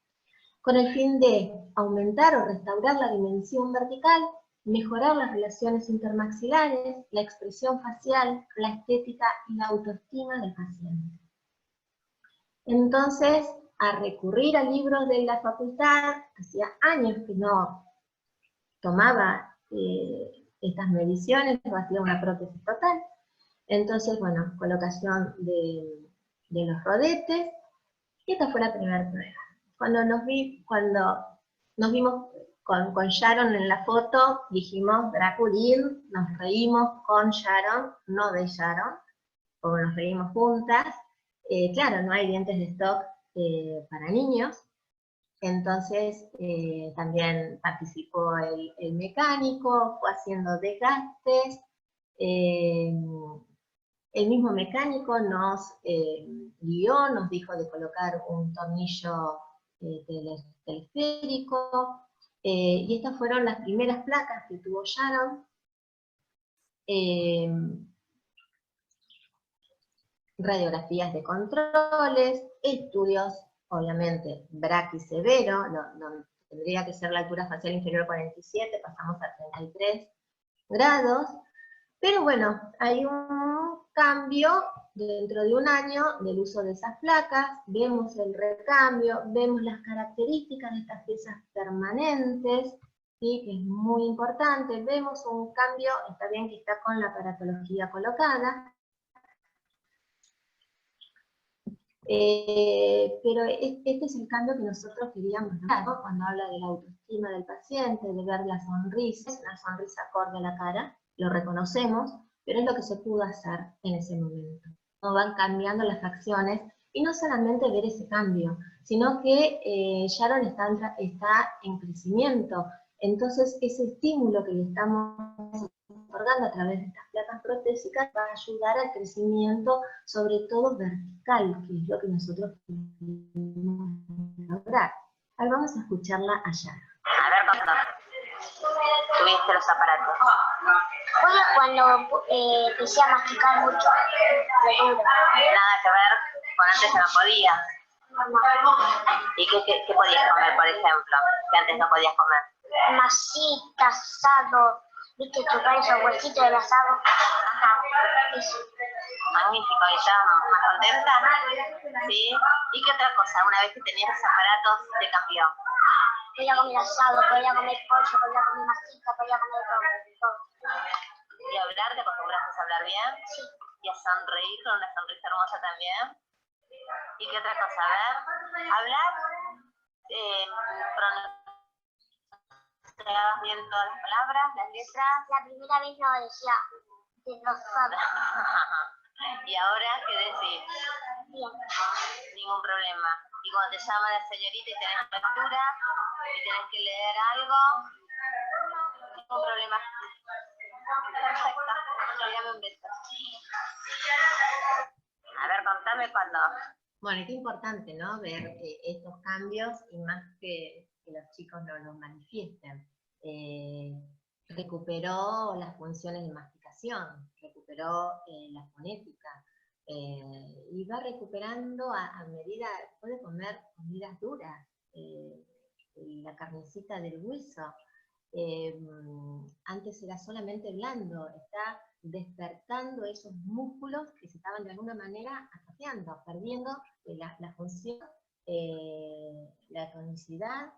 con el fin de aumentar o restaurar la dimensión vertical, mejorar las relaciones intermaxilares, la expresión facial, la estética y la autoestima del paciente. Entonces, a recurrir a libros de la facultad, hacía años que no tomaba estas mediciones, o hacía una prótesis total. Entonces, bueno, colocación de los rodetes, y esta fue la primera prueba. Cuando nos vimos con Sharon en la foto, dijimos Draculin, nos reímos con Sharon, no de Sharon, como nos reímos juntas. Claro, no hay dientes de stock para niños, entonces también participó el mecánico, fue haciendo desgastes. El mismo mecánico nos guió, nos dijo de colocar un tornillo telesférico, y estas fueron las primeras placas que tuvo Sharon. Radiografías de controles, estudios, obviamente, braquisevero, tendría que ser la altura facial inferior a 47, pasamos a 33 grados, pero bueno, hay un cambio dentro de un año del uso de esas placas, vemos el recambio, vemos las características de estas piezas permanentes, ¿sí? Que es muy importante, vemos un cambio, está bien que está con la aparatología colocada, pero este es el cambio que nosotros queríamos lograr, ¿no? Cuando habla de la autoestima del paciente, de ver la sonrisa acorde a la cara, lo reconocemos, pero es lo que se pudo hacer en ese momento. No van cambiando las facciones, y no solamente ver ese cambio, sino que Sharon está en crecimiento, entonces ese estímulo que le estamos otorgando a través de estas placas protésicas va a ayudar al crecimiento, sobre todo vertical, que es lo que nosotros queremos lograr. Ahora vamos a escucharla a Sharon. A ver, ¿cuándo tuviste los aparatos? Bueno, cuando empecé a masticar mucho. Nada que ver con antes no podías. ¿Y qué podías comer, por ejemplo, que antes no podías comer? Masita, asado, viste, chupar esos huesitos del asado. Ajá. Eso. Magnífico, ¿y estás más contenta? ¿Sí? ¿Y qué otra cosa? Una vez que tenías los aparatos, te cambió. Podía comer asado, podía comer pollo, podía comer masita, podía comer todo. ¿Y hablar? ¿Te acostumbraste a hablar bien? Sí. ¿Y a sonreír con una sonrisa hermosa también? ¿Y qué otra cosa? A ver, hablar, pronunciabas bien todas las palabras, las letras. La primera vez no decía desglosado. ¿Y ahora qué decís? Bien. Ningún problema. Y cuando te llama la señorita y tenés lectura y tenés que leer algo, ningún problema. Perfecto. Dame un beso. A ver, contame cuándo. Bueno, qué importante, ¿no? Ver estos cambios y más que los chicos no los manifiesten. Recuperó las funciones de masticación, recuperó la fonética, y va recuperando a medida, puede comer comidas duras, la carnecita del hueso. Antes era solamente blando, está despertando esos músculos que se estaban de alguna manera atrofiando, perdiendo la función, la tonicidad.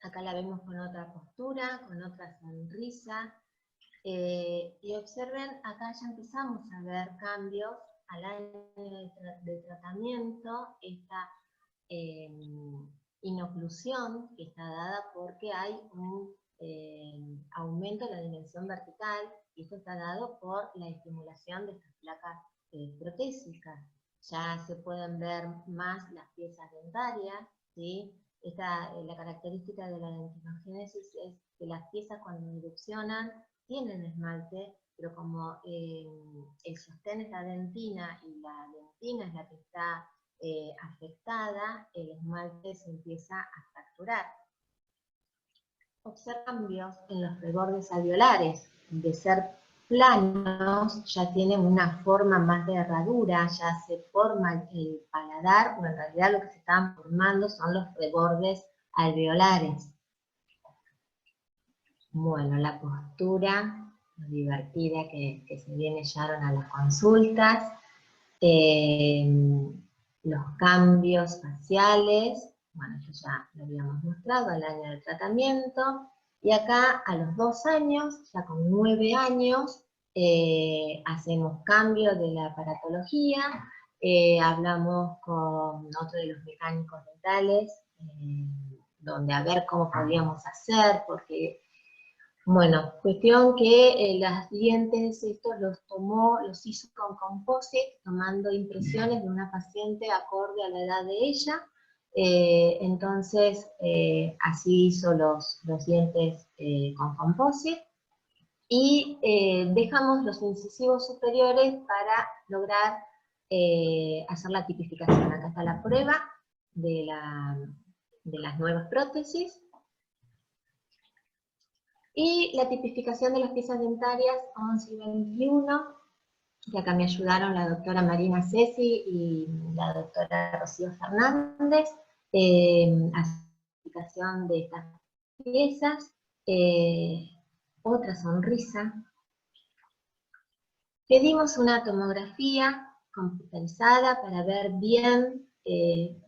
Acá la vemos con otra postura, con otra sonrisa, y observen, acá ya empezamos a ver cambios al año de tratamiento, esta inoclusión que está dada porque hay un aumento de la dimensión vertical, y esto está dado por la estimulación de estas placas protésicas. Ya se pueden ver más las piezas dentarias, ¿sí? La característica de la dentinogénesis es que las piezas cuando erupcionan tienen esmalte, pero como el sostén es la dentina y la dentina es la que está afectada, el esmalte se empieza a fracturar. Observa cambios en los rebordes alveolares, de ser planos ya tienen una forma más de herradura, ya se forma el paladar, o en realidad lo que se están formando son los rebordes alveolares. Bueno, la postura divertida que se viene Sharon a las consultas, los cambios faciales, bueno, eso ya lo habíamos mostrado al año del tratamiento, y acá a los 2 años, ya con 9 años, hacemos cambio de la aparatología, hablamos con otro de los mecánicos dentales, donde a ver cómo podíamos hacer, porque, bueno, cuestión que los dientes estos los hizo con composite, tomando impresiones de una paciente acorde a la edad de ella. Entonces, así hizo los dientes con composite. Y dejamos los incisivos superiores para lograr hacer la tipificación. Acá está la prueba de las nuevas prótesis. Y la tipificación de las piezas dentarias 11 y 21, que acá me ayudaron la doctora Marina Ceci y la doctora Rocío Fernández, a la tipificación de estas piezas. Otra sonrisa. Pedimos una tomografía computarizada para ver bien,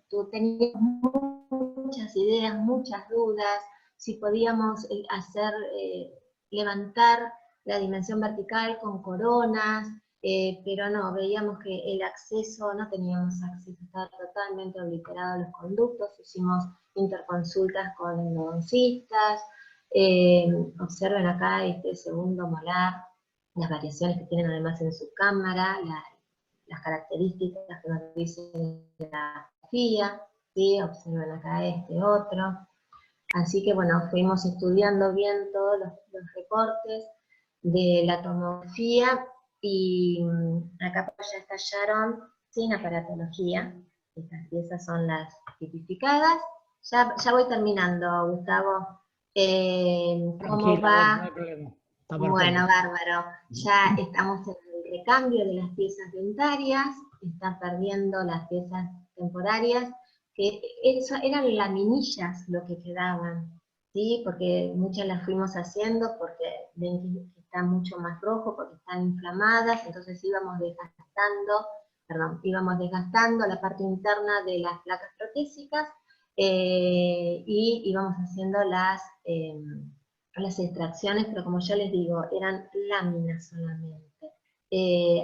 tú tenías muchas ideas, muchas dudas, si podíamos hacer, levantar la dimensión vertical con coronas, pero no, veíamos que el acceso, no teníamos acceso, estaba totalmente obliterado los conductos, hicimos interconsultas con endodoncistas. Observen acá este segundo molar, las variaciones que tienen además en su cámara, las características que nos dicen la grafía, ¿sí? Observen acá este otro. Así que bueno, fuimos estudiando bien todos los recortes de la tomografía, y acá ya estallaron sin aparatología. Estas piezas son las tipificadas. Ya voy terminando, Gustavo. ¿Cómo va? No hay problema. Bueno, bárbaro. Ya estamos en el recambio de las piezas dentarias, están perdiendo las piezas temporarias, que eran laminillas lo que quedaban, ¿sí? Porque muchas las fuimos haciendo porque ven que está mucho más rojo, porque están inflamadas, entonces íbamos desgastando la parte interna de las placas protésicas, y íbamos haciendo las extracciones, pero como ya les digo, eran láminas solamente.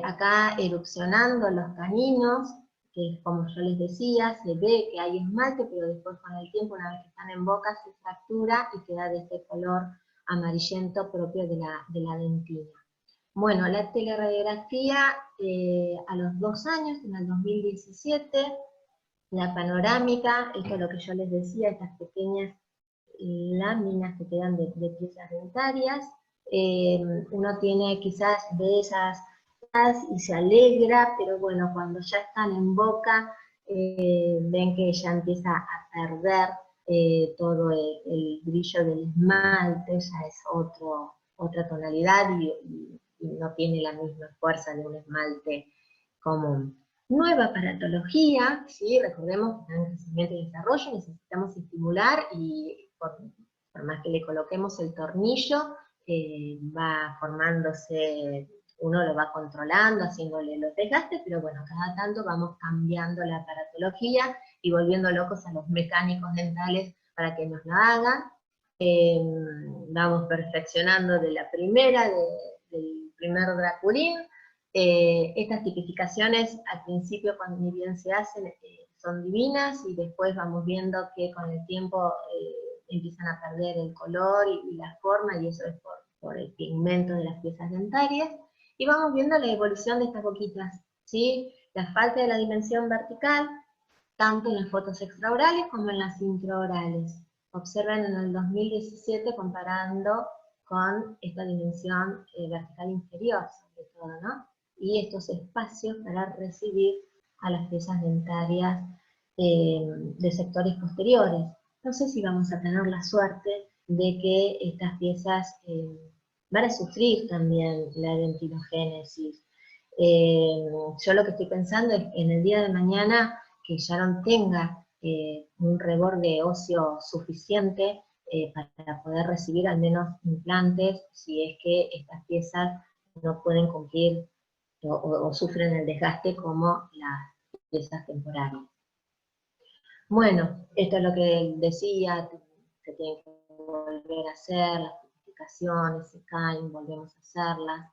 Acá erupcionando los caninos, que como yo les decía, se ve que hay esmalte, pero después con el tiempo, una vez que están en boca, se fractura y queda de este color amarillento propio de la dentina. Bueno, la teleradiografía a los 2 años, en el 2017, la panorámica, esto es lo que yo les decía, estas pequeñas láminas que quedan de piezas dentarias, uno tiene quizás de esas y se alegra, pero bueno, cuando ya están en boca, ven que ya empieza a perder todo el brillo del esmalte, ya es otra tonalidad y no tiene la misma fuerza de un esmalte común. Nueva aparatología, ¿sí? Recordemos que en crecimiento y desarrollo necesitamos estimular y por más que le coloquemos el tornillo, va formándose, uno lo va controlando, haciéndole los desgastes, pero bueno, cada tanto vamos cambiando la aparatología y volviendo locos a los mecánicos dentales para que nos lo hagan. Vamos perfeccionando de la primera, del primer Draculín. Estas tipificaciones al principio, cuando ni bien se hacen, son divinas, y después vamos viendo que con el tiempo empiezan a perder el color y la forma, y eso es por el pigmento de las piezas dentarias. Y vamos viendo la evolución de estas boquitas, ¿sí? La falta de la dimensión vertical, tanto en las fotos extraorales como en las intraorales. Observen en el 2017 comparando con esta dimensión vertical inferior, sobre todo, ¿no? Y estos espacios para recibir a las piezas dentarias de sectores posteriores. No sé si vamos a tener la suerte de que estas piezas van a sufrir también la dentinogénesis. Yo lo que estoy pensando es que en el día de mañana que Sharon tenga un reborde óseo suficiente para poder recibir al menos implantes, si es que estas piezas no pueden cumplir o sufren el desgaste como las piezas temporarias. Bueno, esto es lo que decía, se tienen que volver a hacer, las tipificaciones se caen, volvemos a hacerlas.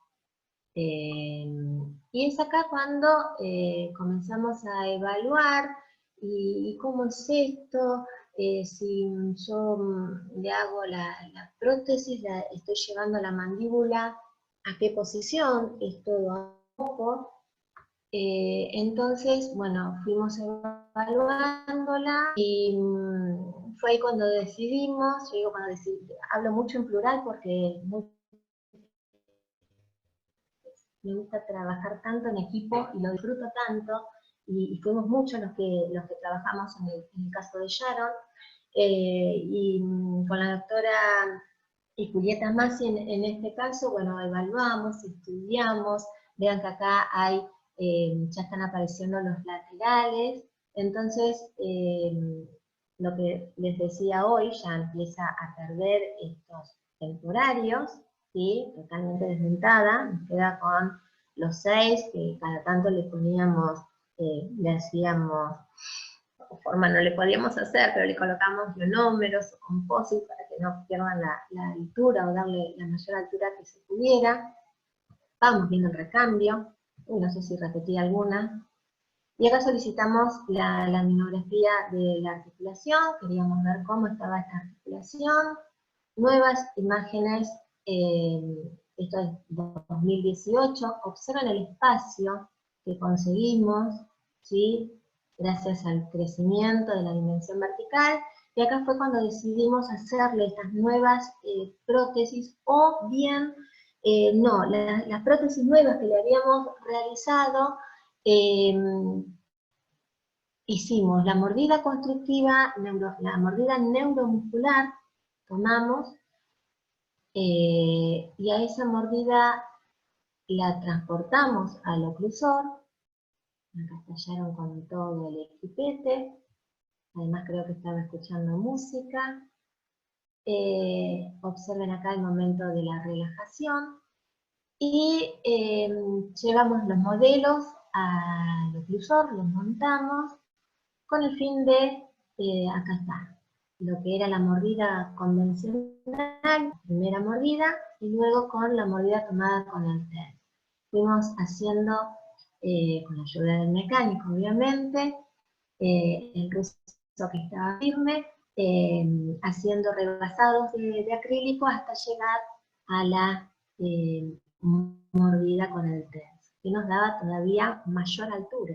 Y es acá cuando comenzamos a evaluar y cómo es esto, si yo le hago la prótesis, la estoy llevando la mandíbula, a qué posición, es todo a poco. Entonces, bueno, fuimos evaluándola y fue ahí cuando decidimos, yo digo cuando hablo mucho en plural porque me gusta trabajar tanto en equipo y lo disfruto tanto, y fuimos muchos los que trabajamos en el caso de Sharon, y con la doctora y Julieta Masi en este caso, bueno, evaluamos, estudiamos, vean que acá hay, ya están apareciendo los laterales, entonces lo que les decía hoy ya empieza a perder estos temporarios, ¿sí? Totalmente desdentada, nos queda con los 6, que cada tanto le poníamos, le hacíamos, forma no le podíamos hacer, pero le colocamos ionómeros o composites para que no pierdan la altura o darle la mayor altura que se pudiera. Vamos viendo el recambio, no sé si repetí alguna. Y acá solicitamos la laminografía de la articulación, queríamos ver cómo estaba esta articulación, nuevas imágenes, esto es 2018, observen el espacio que conseguimos, ¿sí? Gracias al crecimiento de la dimensión vertical, y acá fue cuando decidimos hacerle estas nuevas prótesis, o bien, no, las prótesis nuevas que le habíamos realizado, hicimos la mordida constructiva, la mordida neuromuscular, tomamos, y a esa mordida la transportamos al oclusor, acá estallaron con todo el equipete, además creo que estaba escuchando música. Observen acá el momento de la relajación, y llevamos los modelos al oclusor, los montamos, con el fin de, acá está, lo que era la mordida convencional, primera mordida, y luego con la mordida tomada con el TED. Fuimos haciendo, con la ayuda del mecánico obviamente, el ruso que estaba firme, haciendo rebasados de acrílico hasta llegar a la mordida con el TENS, que nos daba todavía mayor altura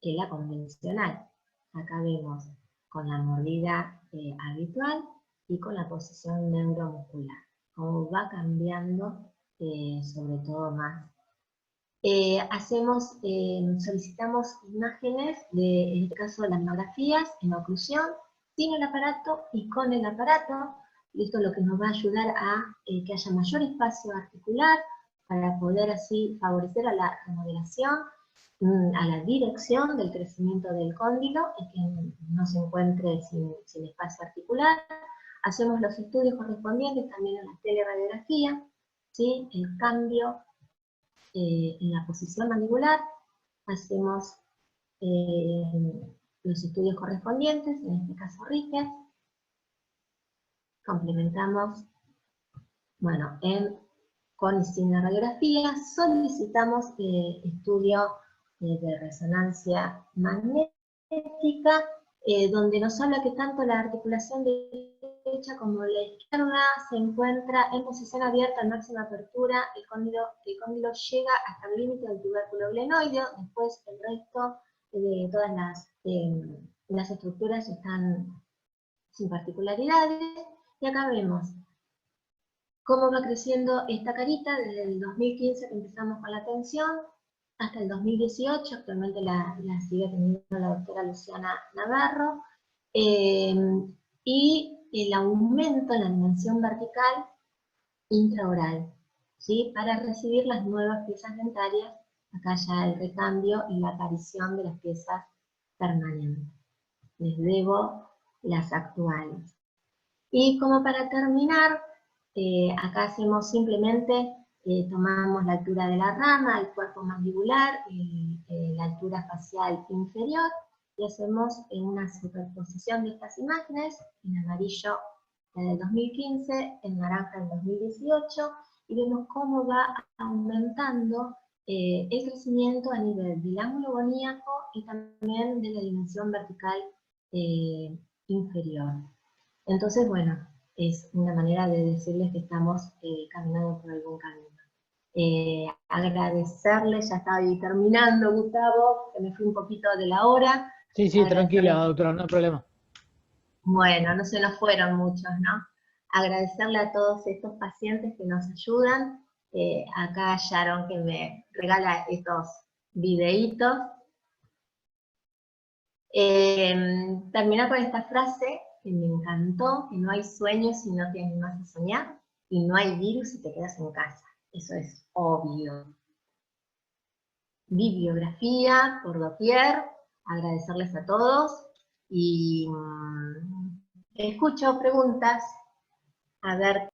que la convencional. Acá vemos con la mordida habitual y con la posición neuromuscular, cómo va cambiando sobre todo más. Solicitamos imágenes de, en este caso, las mamografías en oclusión, sin el aparato y con el aparato, y esto es lo que nos va a ayudar a que haya mayor espacio articular, para poder así favorecer a la remodelación, a la dirección del crecimiento del cóndilo, y que no se encuentre sin espacio articular. Hacemos los estudios correspondientes también a la teleradiografía, ¿sí? El cambio en la posición mandibular, hacemos los estudios correspondientes, en este caso Rickets, complementamos, bueno, con y sin la radiografía, solicitamos estudio de resonancia magnética, donde nos habla que tanto la articulación derecha como la izquierda se encuentra en posición abierta en máxima apertura, el cóndilo llega hasta el límite del tubérculo glenoideo, después el resto de todas las estructuras están sin particularidades, y acá vemos cómo va creciendo esta carita desde el 2015 que empezamos con la tensión, hasta el 2018, actualmente la sigue teniendo la doctora Luciana Navarro, y el aumento en la dimensión vertical intraoral, ¿sí? Para recibir las nuevas piezas dentarias, acá ya el recambio y la aparición de las piezas permanentes. Les debo las actuales. Y como para terminar, acá hacemos simplemente, tomamos la altura de la rama, el cuerpo mandibular, la altura facial inferior, y hacemos una superposición de estas imágenes, en amarillo la del 2015, en naranja del 2018, y vemos cómo va aumentando el crecimiento a nivel del ángulo boníaco y también de la dimensión vertical inferior. Entonces, bueno, es una manera de decirles que estamos caminando por el buen camino. Agradecerles, ya estaba ahí terminando, Gustavo, que me fui un poquito de la hora. Sí, tranquila, doctora, no hay problema. Bueno, no se nos fueron muchos, ¿no? Agradecerle a todos estos pacientes que nos ayudan. Acá Sharon que me regala estos videitos. Terminar con esta frase que me encantó, que no hay sueños si no te animas a soñar, y no hay virus si te quedas en casa. Eso es obvio. Bibliografía por doquier, agradecerles a todos, y escucho preguntas, a ver